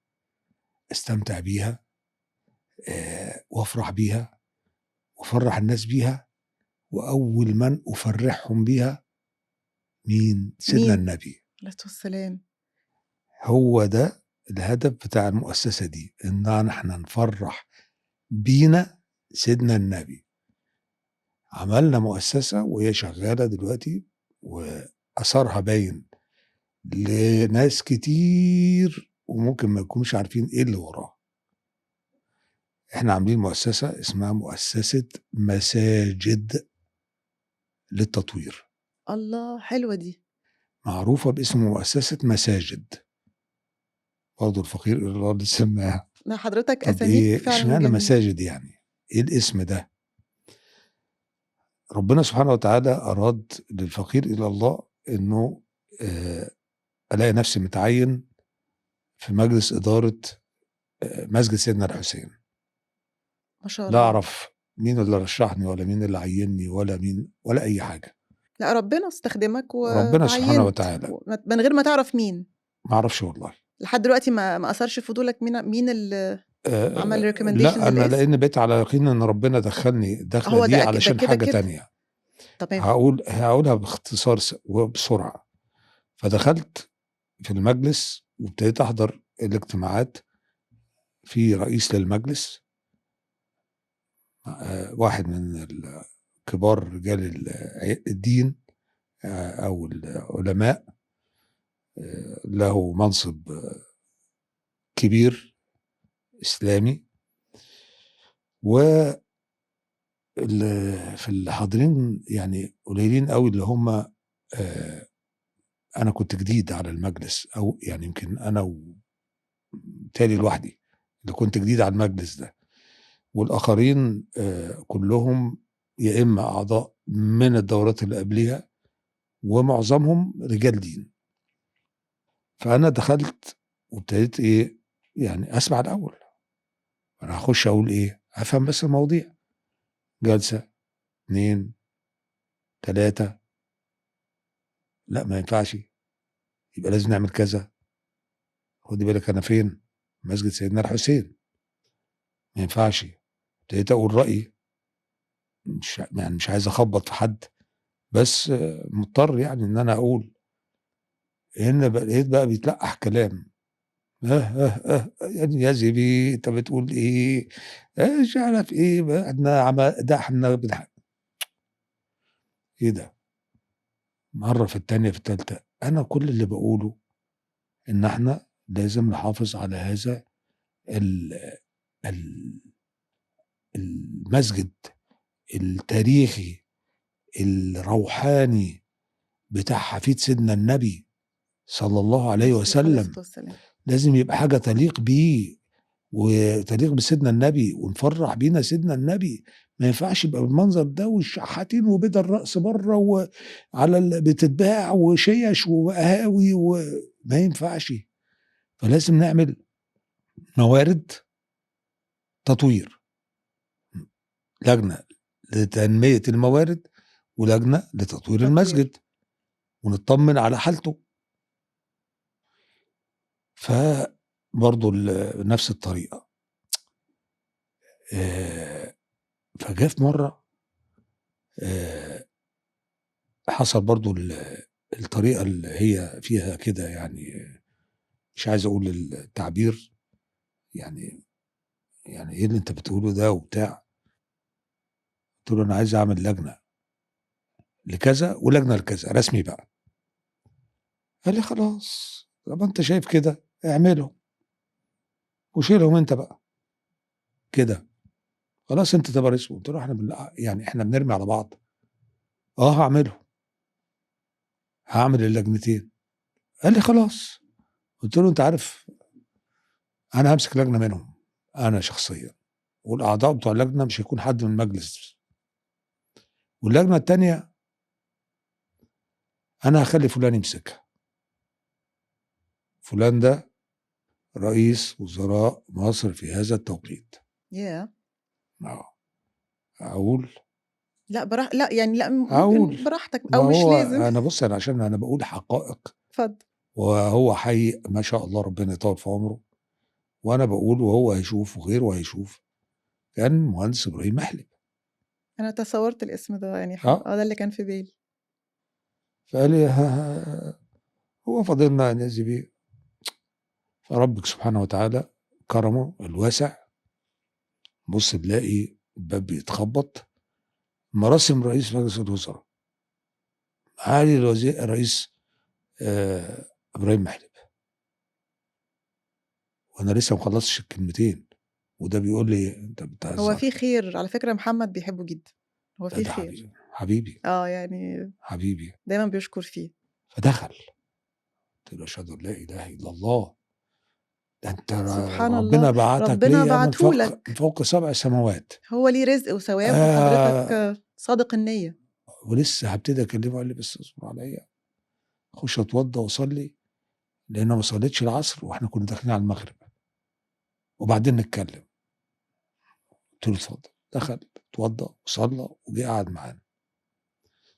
أستمتع بيها، وأفرح بيها وأفرّح الناس بيها، وأول من أفرّحهم بيها مين؟ سيدنا مين؟ النبي. عليه الصلاة والسلام. هو ده الهدف بتاع المؤسسة دي، إن إحنا نفرّح بينا سيدنا النبي. عملنا مؤسسة وهي شغّالة دلوقتي وأثرها باين لناس كتير وممكن ما يكونوش عارفين إيه اللي وراها. إحنا عاملين مؤسسة اسمها مؤسسة مساجد للتطوير، الله! حلوة دي. معروفة باسم مؤسسة مساجد، برضه الفقير إلى الله اللي سمّاها. لأ حضرتك طَب أساميك إيه، فعلًا اشمعنى جميلة. مساجد يعني؟ إيه الاسم ده؟ ربنا سبحانه وتعالى أراد للفقير إلى الله إنه آآ ألاقي نفسي متعيّن في مجلس إدارة مسجد سيدنا الحسين. ما شاء لا الله. أعرف مين اللي رشّحني ولا مين اللي عيّني ولا مين ولا أي حاجة. لأ ربنا استخدمك ربنا سبحانه وعيّنت وتعالى. من غير ما تعرف مين. ما أعرفش والله. لحد دلوقتي ما أثارش فضولك مين اللي عمل recommendations لأ، أنا للاسم؟ لإني بقيت على يقين إن ربنا دخّلني الدخلة هو دي ده علشان كده، حاجة كده. تانية. تمام. هاقولها باختصار وبسرعة. فدخلت في المجلس وابتديت أحضر الاجتماعات. في رئيس للمجلس، واحد من كبار رجال الدين أو العلماء، له منصب كبير إسلامي، و في الحاضرين يعني قليلين أوي اللي هم أنا كنت جديد على المجلس، أو يعني يمكن أنا وبيتهيأ لي لوحدي اللي كنت جديد على المجلس ده، والآخرين كلّهم يا إما أعضاء من الدورات اللي قبليها، ومعظمهم رجال دين. فأنا دخلت وابتديت إيه، يعني أسمع الأول، أنا هاخش أقول إيه، هافهم بس المواضيع، جلسة، 2، 3، لأ ما ينفعش، يبقى لازم نعمل كذا، خدي بالِك أنا فين، مسجد سيدنا الحسين، ما ينفعش، ابتديت أقول رأيي، يعني مش عايز أخبّط في حد، بس مضطر يعني إن أنا أقول، لإن لقيت بقى بيتلقّح كلام، يعني يا زبي أنت بتقول إيه، مش عارف إيه، بقى ده إحنا إيه ده، مرّة في التانية في التالتة، أنا كل اللي باقوله إن إحنا لازم نحافظ على هذا ال ال المسجد التاريخي الروحاني بتاع حفيد سيدنا النبي صلى الله عليه عليه وسلم، الصلاة والسلام. لازم يبقى حاجة تليق بيه وتليق بسيدنا النبي ونفرّح بينا سيدنا النبي، ما ينفعش يبقى بالمنظر ده والشحاتين وبِدَا الرقص برّه وعلى بتتباع وشِيَش وقهاوي ما ينفعش، فلازم نعمل موارد تطوير، لجنة لتنمية الموارد ولجنة لتطوير تطوير. المسجد ونطمن على حالته. فبرضه نفس الطريقة. آآ فجه في مرّة آآ حصل برضه الطريقة اللي هي فيها كده يعني مش عايز أقول التعبير، يعني إيه اللي أنت بتقوله ده وبتاع، قُلت له: "أنا عايز أعمل لجنة لكذا ولجنة لكذا رسمي بقى." قال لي: "خلاص طالما أنت شايف كده اعملهم وشيلهم أنت بقى كده، خلاص أنت تبقى رئيس." قُلت له: يعني إحنا بنرمي على بعض؟ آه هاعملهم، هاعمل اللجنتين. قال لي: "خلاص." قُلت له: "أنت عارف أنا هامسك لجنة منهم، أنا شخصيًا، والأعضاء بتوع اللجنة مش هيكون حد من المجلس، واللجنة التانية أنا هاخلّي فلان يمسكها، فلان ده رئيس وزراء مصر في هذا التوقيت." ياه! آه، أقول لأ يعني لأ هاقول، ممكن براحتك ما أو مش هو لازم. أنا بُص عشان أنا باقول حقائق، اتفضل. وهو حي ما شاء الله ربنا يطوّل في عمره، وأنا باقول وهو هيشوف وغيره هيشوف، كان مهندس إبراهيم محلب. أنا تصوّرت الاسم ده يعني آه، ده اللي كان في بالي. فقال لي: هو فاضلنا يا نازي بيه." فربِّك سبحانه وتعالى كرمه الواسع، بُص تلاقي الباب بيتخبّط، مراسم رئيس مجلس الوزراء، معالي الرئيس إبراهيم محلب، وأنا لسه ما خلّصتش الكلمتين، وده بيقول لي: "أنت هو بتهزر." في خير، على فكرة محمد بيحبه جدًا، هو "لأ في ده خير. حبيبي، يعني حبيبي." دايمًا بيشكر فيه. فدخل، قُلت له: "أشهد أن لا إله إلا الله، ده أنت سبحان الله، ربنا بعتك ربنا ليّا بعته من لك، فوق 7 سماوات." هو ليه رزق وثواب آآ وحضرتك صادق النية. ولسه هابتدي أكلمه، قال لي: "بس اصبر عليَّ، أخش أتوضى وأصلي." لإن ما صليتش العصر وإحنا كنا داخلين على المغرب، وبعدين نتكلم. قُلت له: "اتفضل." دخل اتوضى وصلى وجه قعد معانا،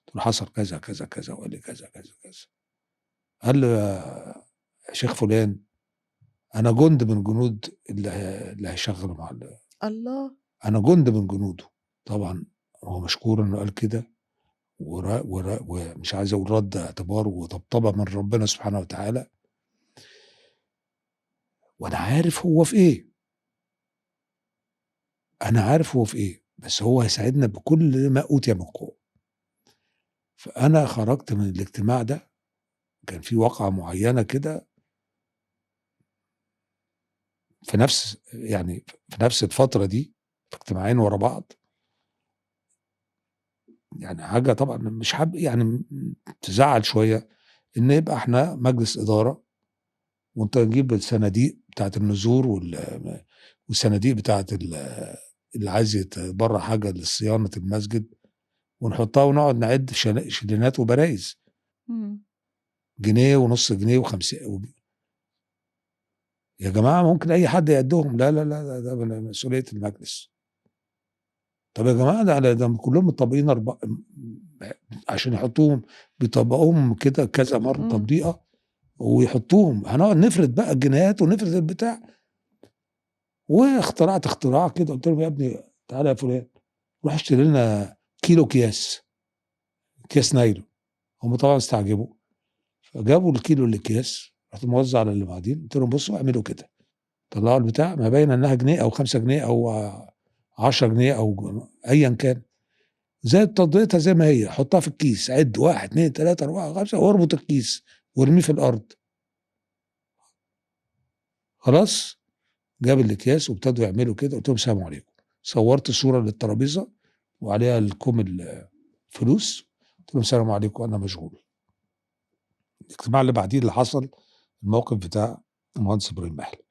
قُلت له: "حصل كذا، كذا، كذا." وقال لي كذا، كذا، كذا. قال له: "يا شيخ فلان، أنا جندي من جنود اللي هيشغّلوا مع الله! أنا جندي من جنوده." طبعًا هو مشكور إنه قال كده، ومش عايز أقول رَد اعتبار وطبطبة من ربنا سبحانه وتعالى، وأنا عارف هو في إيه، أنا عارف هو في إيه، بس هو هيساعدنا بكل ما أوتي من قوة. فأنا خرجت من الاجتماع ده، كان في واقعة معيّنة كده في نفس الفترة دي، في اجتماعين ورا بعض، يعني حاجة طبعًا مش يعني تزعّل شوية، إن يبقى إحنا مجلس إدارة، وأنت نجيب الصناديق بتاعة النذور والصناديق بتاعة اللي عايز يتبرع حاجة لصيانة المسجد، ونحطها ونقعد نعد شيلينات وبرايز، إمم. جنيه ونص جنيه يا جماعة ممكن أي حد يقدهم، لا لا لا ده من مسؤولية المجلس. طب يا جماعة ده كلهم مطبقين عشان يحطوهم بيطبقوهم كده كذا مرة إمم. تطبيقة ويحطوهم، هنقعد نفرد بقى الجنيهات ونفرد البتاع. واخترعت اختراع كده، قلت لهم يا ابني تعالى يا فلان روح اشتري لنا كيلو اكياس نايلون. هم طبعا استعجبوا، فجابوا الكيلو الاكياس، رحت موزع على اللي بعدين، قلت لهم بصوا اعملوا كده، طلعوا البتاع ما باين انها جنيه او 5 جنيه او 10 جنيه او ايا كان، زي تطبيقتها زي ما هي، حطها في الكيس، عد 1 2 3 4 5 واربط الكيس وارميه في الارض. خلاص جاب الاكياس وابتدوا يعملوا كده، قلت لهم السلام عليكم. صورت صوره للترابيزه وعليها الكوم الفلوس، قلت لهم السلام عليكم انا مشغول. الاجتماع اللي بعديه اللي حصل الموقف بتاع المهندس ابراهيم محلي.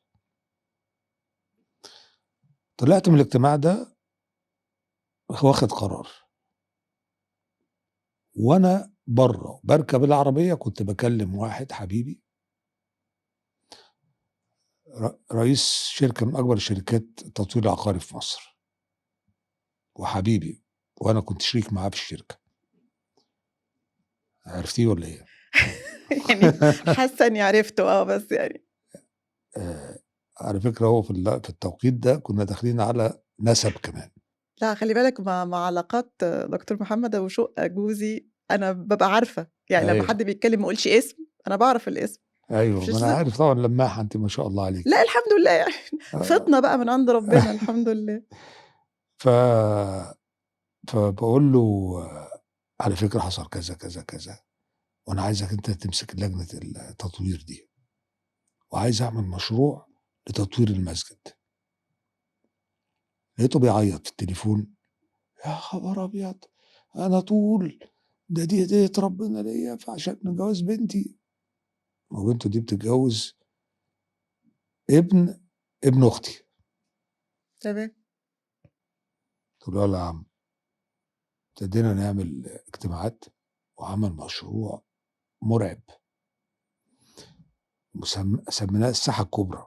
طلعت من الاجتماع ده واخد قرار، وانا بره بركب العربيه كنت بكلم واحد حبيبي رئيس شركه من اكبر شركات التطوير العقاري في مصر، وحبيبي، وانا كنت شريك معاه في الشركه. عرفتيه ولا ايه؟ يعني حاسة إني عرفته بس يعني على فكره هو في التوقيت ده كنا داخلين على نسب كمان. لأ خلّي بالك مع علاقات دكتور محمد أبو شقة جوزي أنا بابقى عارفة، يعني لمّا حد ايوه بيتكلم ما يقولش اسم، أنا باعرف الاسم. ايوه، مش ما انا عارف طبعا لماحه انت ما شاء الله عليك. لأ الحمد لله يعني آه. فطنة بقى من عند ربنا الحمد لله. ف فبقول له على فكره حصل كذا كذا كذا، وانا عايزك انت تمسك لجنه التطوير دي، وعايز اعمل مشروع لتطوير المسجد. لقيته بيعيط في التليفون، يا خبر ابيض انا طول ده دي هديه ربنا ليا فعشان جواز بنتي، وبنته دي بتتجوز ابن اختي. تمام. قلت له يلا يا عم، ابتدينا نعمل اجتماعات وعمل مشروع مرعب سميناه الساحه الكبرى.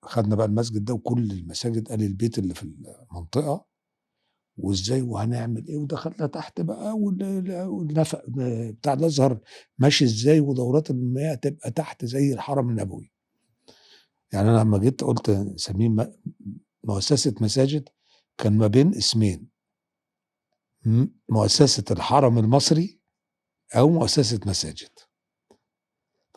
خدنا بقى المسجد ده وكل المساجد آل البيت اللي في المنطقه، وازاي وهنعمل ايه، ودخلنا تحت بقى والنفق بتاع الازهر ماشي ازاي، ودورات المياه تبقى تحت زي الحرم النبوي. يعني انا لما جيت قلت نسميه مؤسسه مساجد، كان ما بين اسمين، مؤسسه الحرم المصري او مؤسسه مساجد،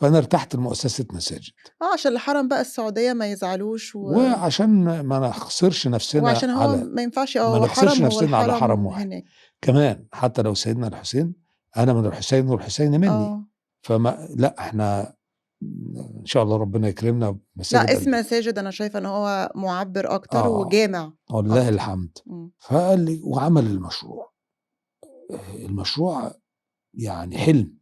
فانا ارتحت لمؤسسه مساجد. عشان الحرم بقى السعودية ما يزعلوش وعشان ما نخسرش نفسنا وعشان هو على ما ينفعش ما هو نخسرش حرم هو نفسنا على حرم الحرم واحد. هناك. كمان حتى لو سيدنا الحسين، انا من الحسين والحسين مني، آه. فما لا احنا ان شاء الله ربنا يكرمنا لأ بمساجد اسم قلبي. مساجد أنا شايفة إن هو مُعبّر أكتر اه وجامع والله أكتر. الحمد. إمم. فقال لي وعمل المشروع. المشروع يعني حلم،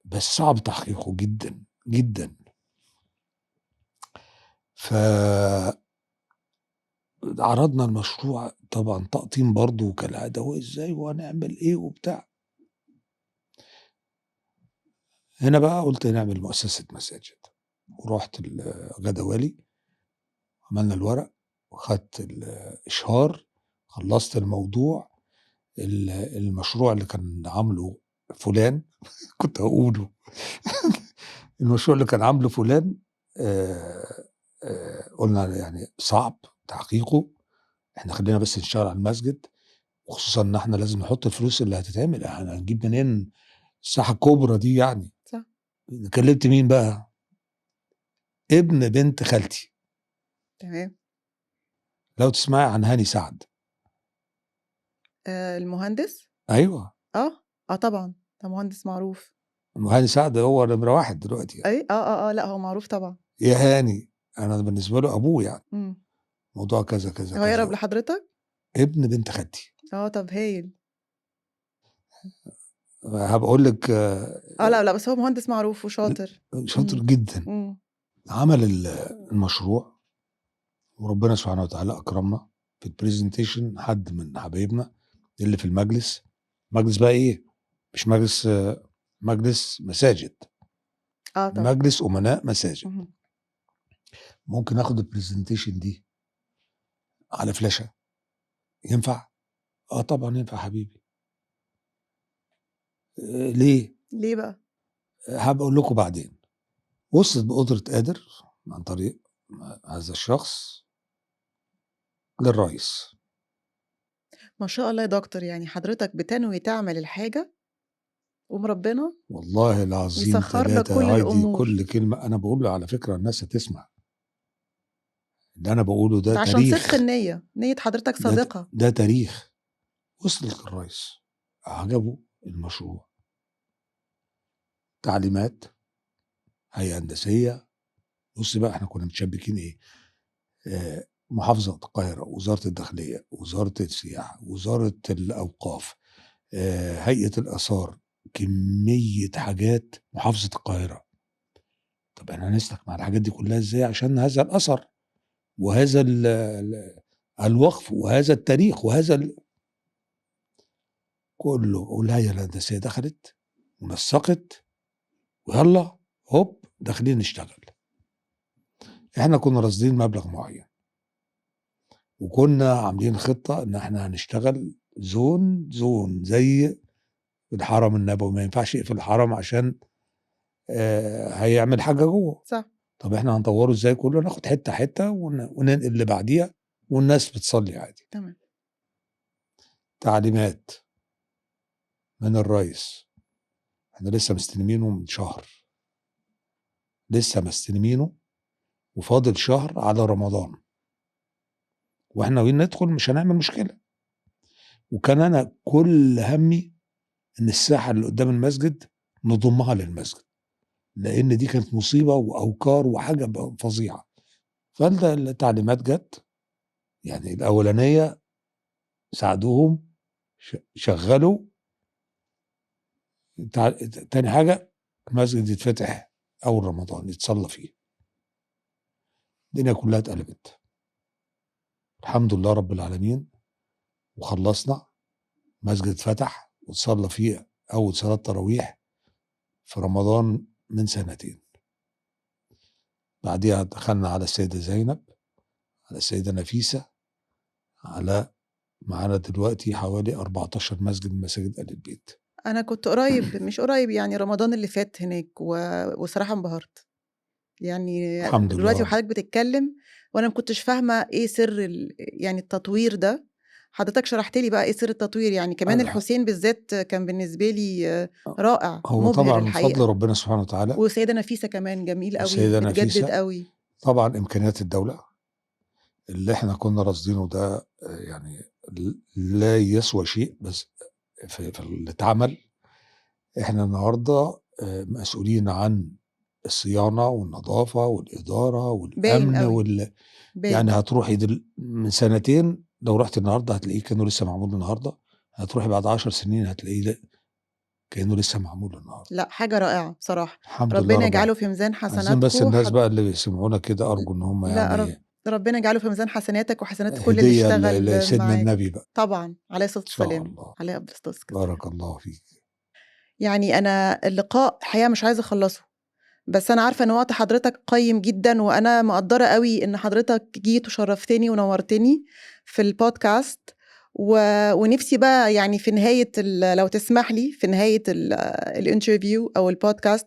بس صعب تحقيقه جدا جدا. فعرضنا المشروع طبعا تقطيم برضه وكالعاده، هو ازاي وهنعمل ايه وبتاع. هنا بقى قلت نعمل مؤسسة مساجد، ورحت الغدوالي، عملنا الورق وخدت الإشهار، خلصت الموضوع. المشروع اللي كان عامله فلان كنت هقوله المشروع اللي كان عامله فلان قلنا يعني صعب تحقيقه، احنا خلينا بس نشتغل على المسجد، وخصوصا ان احنا لازم نحط الفلوس اللي هتتعمل، احنا هنجيب منين الساحة الكبرى دي يعني. صح. كلمت مين بقى؟ ابن بنت خالتي، تمام. لو تسمعي عن هاني سعد. المهندس؟ ايوه طبعًا، ده مهندس معروف. هاني سعد هو نمرة واحد دلوقتي يعني. لأ هو معروف طبعًا. يا هاني، انا بالنسبه له ابوه يعني، إمم. موضوع كذا كذا هو يقرب كذا. لحضرتك؟ ابن بنت خالتي. طب هايل. هبقول لك لا بس هو مهندس معروف وشاطر. شاطر جدا. عمل المشروع، وربنا سبحانه وتعالى أكرمنا في البريزنتيشن. حد من حبايبنا اللي في المجلس بقى إيه، مش مجلس مجلس مساجد، طبعا. مجلس أمناء مساجد. ممكن آخد البريزنتيشن دي على فلاشة، ينفع؟ طبعا ينفع حبيبي. ليه بقى؟ هبقول لكم بعدين. وصلت بقدرة قادر عن طريق هذا الشخص للرئيس. ما شاء الله يا دكتور، يعني حضرتك بتنوي تعمل الحاجة وربنا والله العظيم يسخر لك 3 كل هايدي، الأمور. كل كلمة أنا بقوله على فكرة الناس هتسمع. اللي أنا بقوله ده عشان صدق تاريخ، النية، نية حضرتك صادقة. ده تاريخ. وصلت للرئيس، عجبه المشروع، تعليمات هيئة هندسية. بص بقى احنا كنا متشبكين ايه، محافظة القاهرة، وزارة الداخلية، وزارة السياحة، وزارة الأوقاف، هيئة الآثار، كمية حاجات، محافظة القاهرة. طب احنا هنسلك مع الحاجات دي كلها ازاي عشان هذا الأثر وهذا الوقف وهذا التاريخ وهذا كله. والهيئة الهندسية دخلت ونسقت، ويلا هوب داخلين نشتغل. احنا كنا راصدين مبلغ معين، وكنا عاملين خطة ان احنا هنشتغل زون زي الحرم النبوي. ما ينفعش يقفل الحرم عشان هيعمل حاجة جوه. صح. طب احنا هنطوره ازاي؟ كله ناخد حتة حتة وننقل اللي بعديها، والناس بتصلي عادي. تمام. تعليمات من الرئيس، احنا لسه مستلمينه من شهر، وفاضل شهر على رمضان، واحنا ناويين ندخل مش هنعمل مشكلة. وكان انا كل همي ان الساحة اللي قدام المسجد نضمها للمسجد، لان دي كانت مصيبة واوكار وحاجة فظيعة. فالتعليمات جت، يعني الاولانية ساعدوهم شغلوا. تاني حاجة المسجد يتفتح اول رمضان يتصلى فيه. الدنيا كلها اتقلبت الحمد لله رب العالمين، وخلصنا. مسجد اتفتح وتصلى فيه اول صلاة تراويح في رمضان من 2 سنين. بعديها دخلنا على السيدة زينب، على السيدة نفيسة، على معانا دلوقتي حوالي 14 مسجد من مساجد آل البيت. أنا كنت قريب، مش قريب يعني رمضان اللي فات هناك وصراحة انبهرت. يعني الحمد دلوقتي لله. وحضرتك بتتكلم وأنا ما كنتش فاهمة إيه سر يعني التطوير ده. حضرتك شرحت لي بقى إيه سر التطوير، يعني كمان الحسين بالذات كان بالنسبة لي رائع، هو مبهر طبعا من الحقيقة. فضل ربنا سبحانه وتعالى. والسيدة نفيسة كمان جميل قوي، السيدة بتجدد نفيسة قوي. طبعا إمكانيات الدولة اللي احنا كنا راصدينه ده يعني لا يسوى شيء، بس في اللي اتعمل. احنا النهارده مسؤولين عن الصيانة والنظافة والإدارة باين والأمن قوي. يعني هتروحي من 2 سنين لو رحت النهارده هتلاقيه كأنه لسه معمول النهارده، هتروحي بعد 10 سنين هتلاقيه كأنه لسه معمول النهارده. لا حاجة رائعة بصراحة. الحمد لله ربنا رب يجعله في ميزان عايزين بس الناس حسناتكم. بقى اللي بيسمعونا كده أرجو إن هم لا يعني ربنا يجعله في ميزان حسناتك وحسنات كل اللي هدية اشتغل لسيدنا معاك. النبي بقى طبعا عليه الصلاة إن شاء والسلام، الله. عليه أفضل الصلاة والسلام. بارك الله فيك. يعني أنا اللقاء حقيقة مش عايزة أخلصه، بس أنا عارفة إن وقت حضرتك قيم جدا، وأنا مقدرة قوي إن حضرتك جيت وشرفتني ونورتني في البودكاست. ونفسي بقى يعني في نهاية لو تسمح لي في نهاية الانترفيو أو البودكاست،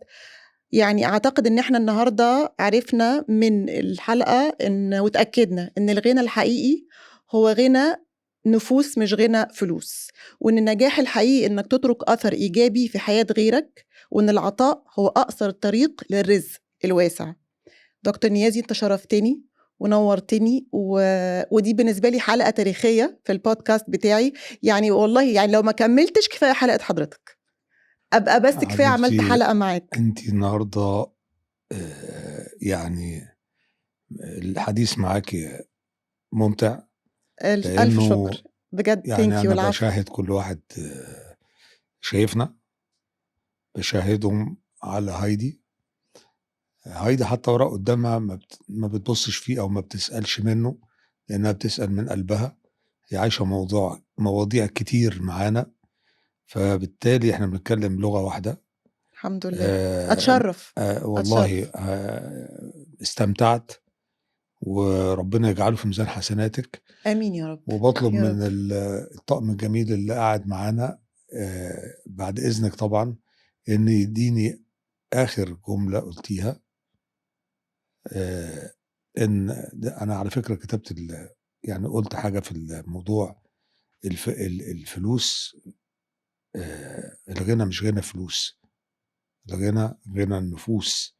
يعني أعتقد إن إحنا النهاردة عرفنا من الحلقة وتأكدنا إن الغنى الحقيقي هو غنى نفوس مش غنى فلوس، وإن النجاح الحقيقي إنك تترك أثر إيجابي في حياة غيرك، وإن العطاء هو أقصر الطريق للرزق الواسع. دكتور نيازي أنت شرفتني ونورتني ودي بالنسبة لي حلقة تاريخية في البودكاست بتاعي. يعني والله يعني لو ما كملتش كفاية حلقة حضرتك، أبقى بس كفاية عملت حلقة معاك. أنت النهاردة يعني الحديث معاك ممتع، ألف شكر بجد. يعني ثانك يو. أنا العفو. بشاهد كل واحد شايفنا بشاهدهم على هايدي. هايدي حاطة ورق قدامها ما بتبصش فيه أو ما بتسألش منه، لأنها بتسأل من قلبها. هي عايشة مواضيع كتير معانا، فبالتالي إحنا بنتكلم لغة واحدة. الحمد لله. آآ أتشرّف، والله أتشرّف. استمتعت، وربنا يجعله في ميزان حسناتِك، آمين يا رب، وباطلب يا من رب. الطاقم الجميل اللي قاعد معانا بعد إذنِك طبعًا، إن يدّيني آخر جملة قُلتيها. آآ إن أنا على فكرة كتبت يعني قُلت حاجة في الموضوع الفلوس. الغنى مش غنى فلوس، الغنى غنى النفوس،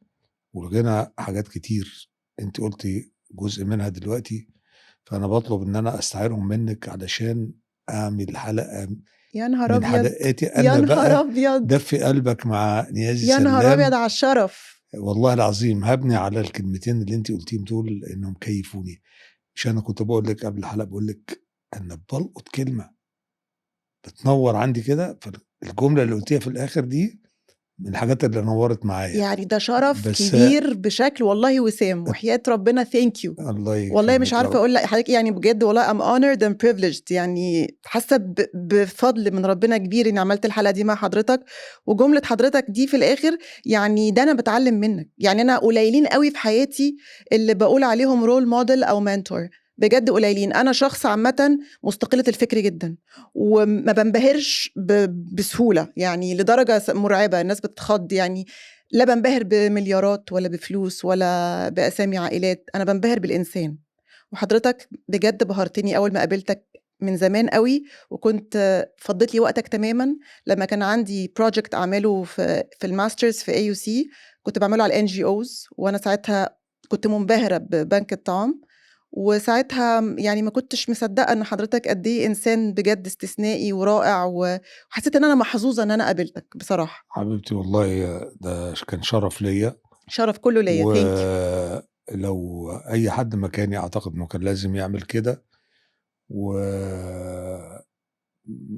والغنى حاجات كتير، أنتِ قُلتِ جزء منها دلوقتي، فأنا باطلب إن أنا أستعيرهم منِّك علشان أعمل حلقة يا نهار من أبيض! حلقاتي يا أنا نهار بقى أبيض! دفّي قلبك مع نيازي يا نهار أبيض سلام. على الشرف! والله العظيم هابني على الكلمتين اللي أنتِ قُلتيهم دول إنهم كيّفوني. مش أنا كنت باقول لِك قبل الحلقة باقول لِك أنا بالقُط كلمة بتنوّر عندي كده، الجملة اللي قُلتيها في الآخر دي من الحاجات اللي نوّرت معايا. يعني ده شرف بس كبير بشكل والله وسام، وحياة ربنا thank you. الله والله مش يكرمِك يا عارفة رب. أقول لحضرتك يعني بجد والله I'm honored and privileged، يعني حاسة بفضل من ربنا كبير إني عملت الحلقة دي مع حضرتك، وجملة حضرتك دي في الآخر يعني ده أنا باتعلم منك، يعني أنا قليلين أوي في حياتي اللي باقول عليهم role model أو mentor، بجد قليلين. أنا شخص عامةً مستقلة الفكر جدًا، وما بانبهرش بسهولة، يعني لدرجة مرعبة الناس بتتخض يعني. لا بانبهر بمليارات ولا بفلوس ولا بأسامي عائلات، أنا بانبهر بالإنسان. وحضرتك بجد بهرتني أول ما قابلتك من زمان أوي، وكنت فضّيت لي وقتك تمامًا لمّا كان عندي project أعمله في الmasters في AUC، كنت باعمله على الNGOs، وأنا ساعتها كنت منبهرة ببنك الطعام، وساعتها يعني ما كنتش مصدّقة إن حضرتك قد إيه إنسان بجد استثنائي ورائع، وحسيت إن أنا محظوظة إن أنا قابلتك بصراحة. حبيبتي والله ده كان شرف ليّا، شرف كُلّه ليّا، thank you. ولو أي حد مكاني أعتقد إنه كان لازم يعمل كده،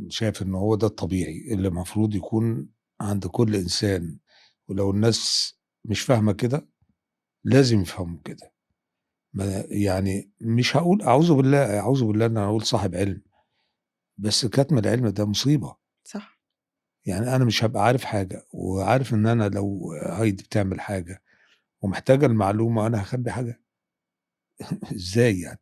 شايف إن هو ده الطبيعي اللي المفروض يكون عند كل إنسان، ولو الناس مش فاهمة كده لازم يفهموا كده. ما يعني مش هاقول أعوذ بالله إن أنا أقول صاحب علم، بس كتم العلم ده مصيبة. صح. يعني أنا مش هابقى عارف حاجة، وعارف إن أنا لو هايدي بتعمل حاجة ومحتاجة المعلومة وأنا هاخبي حاجة؟ إزاي يعني؟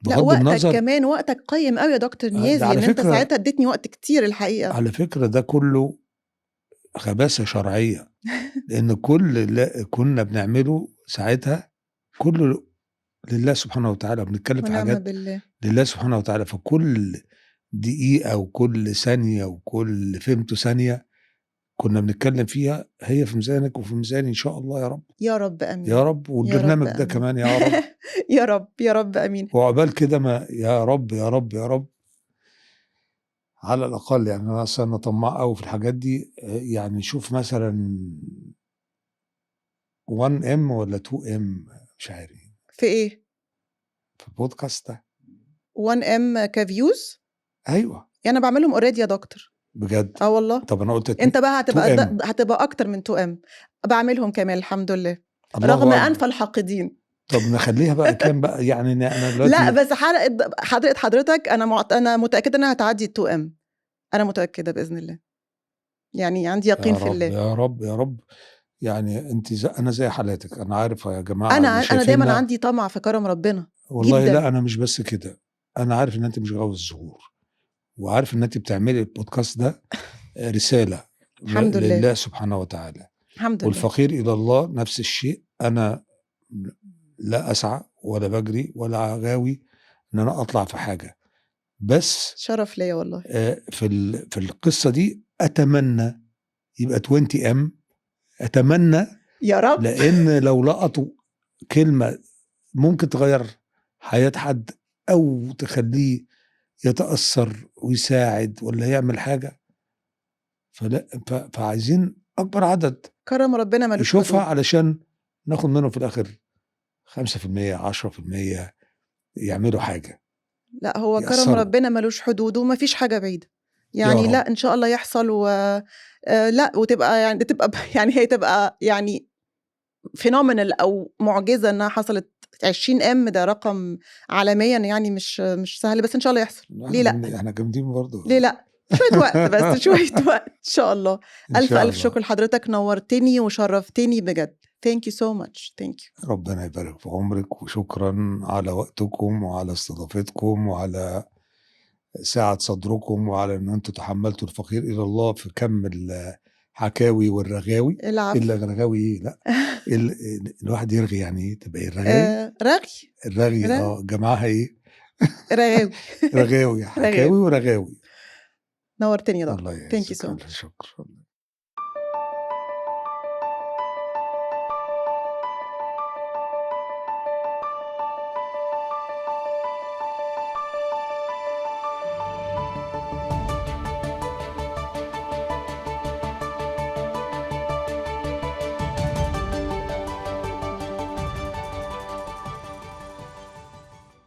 لأ بغض وقتك النظر. كمان، وقتك قيّم أوي يا دكتور ده نيازي، على إن أنت فكرة ساعتها ادّيتني وقت كتير الحقيقة. على فكرة ده كله خباثة شرعية، لأن كل اللي كنا بنعمله ساعتها كله لله سبحانه وتعالى، بنتكلم في ونعم حاجات بالله. لله سبحانه وتعالى، فكل دقيقة وكل ثانية وكل فيمتو ثانية كنا بنتكلم فيها هي في ميزانِك وفي ميزاني إن شاء الله يا رب. يا رب يا آمين. رب، يا رب والبرنامج ده آمين. كمان يا رب. يا رب، يا رب آمين. وعقبال كده ما يا رب، يا رب، يا رب على الأقل يعني أنا أصل أنا طماع أوي في الحاجات دي. يعني شوف مثلًا 1M والّا 2M مش عارف في إيه؟ في البودكاست ده. 1M كviews؟ أيوه، يعني أنا باعملهم already يا دكتور. بجد. آه والله. طب أنا قُلت أنت بقى هتبقى 2M. هتبقى أكتر من 2M. باعملهم كمان الحمد لله، رغم الله أنف أكبر. الحاقدين. طب نخلّيها بقى كام بقى؟ يعني أنا لأ، دلوقتي بس حلقة حضرتك أنا متأكدة إنها هتعدّي ال2M، أنا متأكدة بإذن الله، يعني عندي يقين يا في رب، الله. يا رب، يا رب. يعني أنتِ أنا زي حالاتِك، أنا عارف يا جماعة اللي أنا دايمًا شايفيننا. عندي طمع في كرم ربنا، والله لأ، جدًا. أنا مش بس كده، أنا عارف إن أنتِ مش غاوية الظهور، وعارف إن أنتِ بتعملي البودكاست ده رسالة الحمد لله، لله سبحانه وتعالى، الحمد لله. والفقير إلى الله نفس الشيء. أنا لا أسعى ولا باجري ولا غاوي إن أنا أطلع في حاجة، بس شرف ليّا والله. في القصة دي أتمنى يبقى 20M. أتمنى، يا رب. لإن لو لقطوا كلمة ممكن تغيّر حياة حد أو تخلّيه يتأثّر ويساعد والّا يعمل حاجة، فلأ فعايزين أكبر عدد كرم ربنا ما لوش يشوفها حدود. علشان ناخد منهم في الآخر 5%، 10% يعملوا حاجة، لأ، هو كرم يأثّروا. ربنا ما لوش حدود وما فيش حاجة بعيدة. يعني رب. لأ إن شاء الله يحصل لأ وتبقى يعني تبقى يعني هي تبقى يعني phenomenal أو معجزة إنها حصلت. 20M ده رقم عالميًا يعني مش سهل، بس إن شاء الله يحصل، ليه لأ؟ إحنا جامدين برضه. ليه لأ؟ شوية وقت بس، شوية وقت إن شاء الله. إن ألف، شاء ألف الله. شكر لحضرتك، نورتني وشرفتني بجد. Thank you so much. Thank you. ربنا يبارك في عمرِك، وشكرًا على وقتكم وعلى استضافتكم وعلى سعة صدركم وعلى إن أنتم تحمّلتوا الفقير إلى الله في كم الحكاوي والرغاوي. العفو. الرغاوي إيه؟ لأ، ال الواحد يرغي يعني إيه؟ تبقى إيه الرغاوي؟ رغي، الرغي ر جمعها إيه؟ رغاوي. رغاوي، حكاوي رغاوي. ورغاوي. نورتني يا الله دكتور. Thank you يعزِّك، so ألف much. شكر.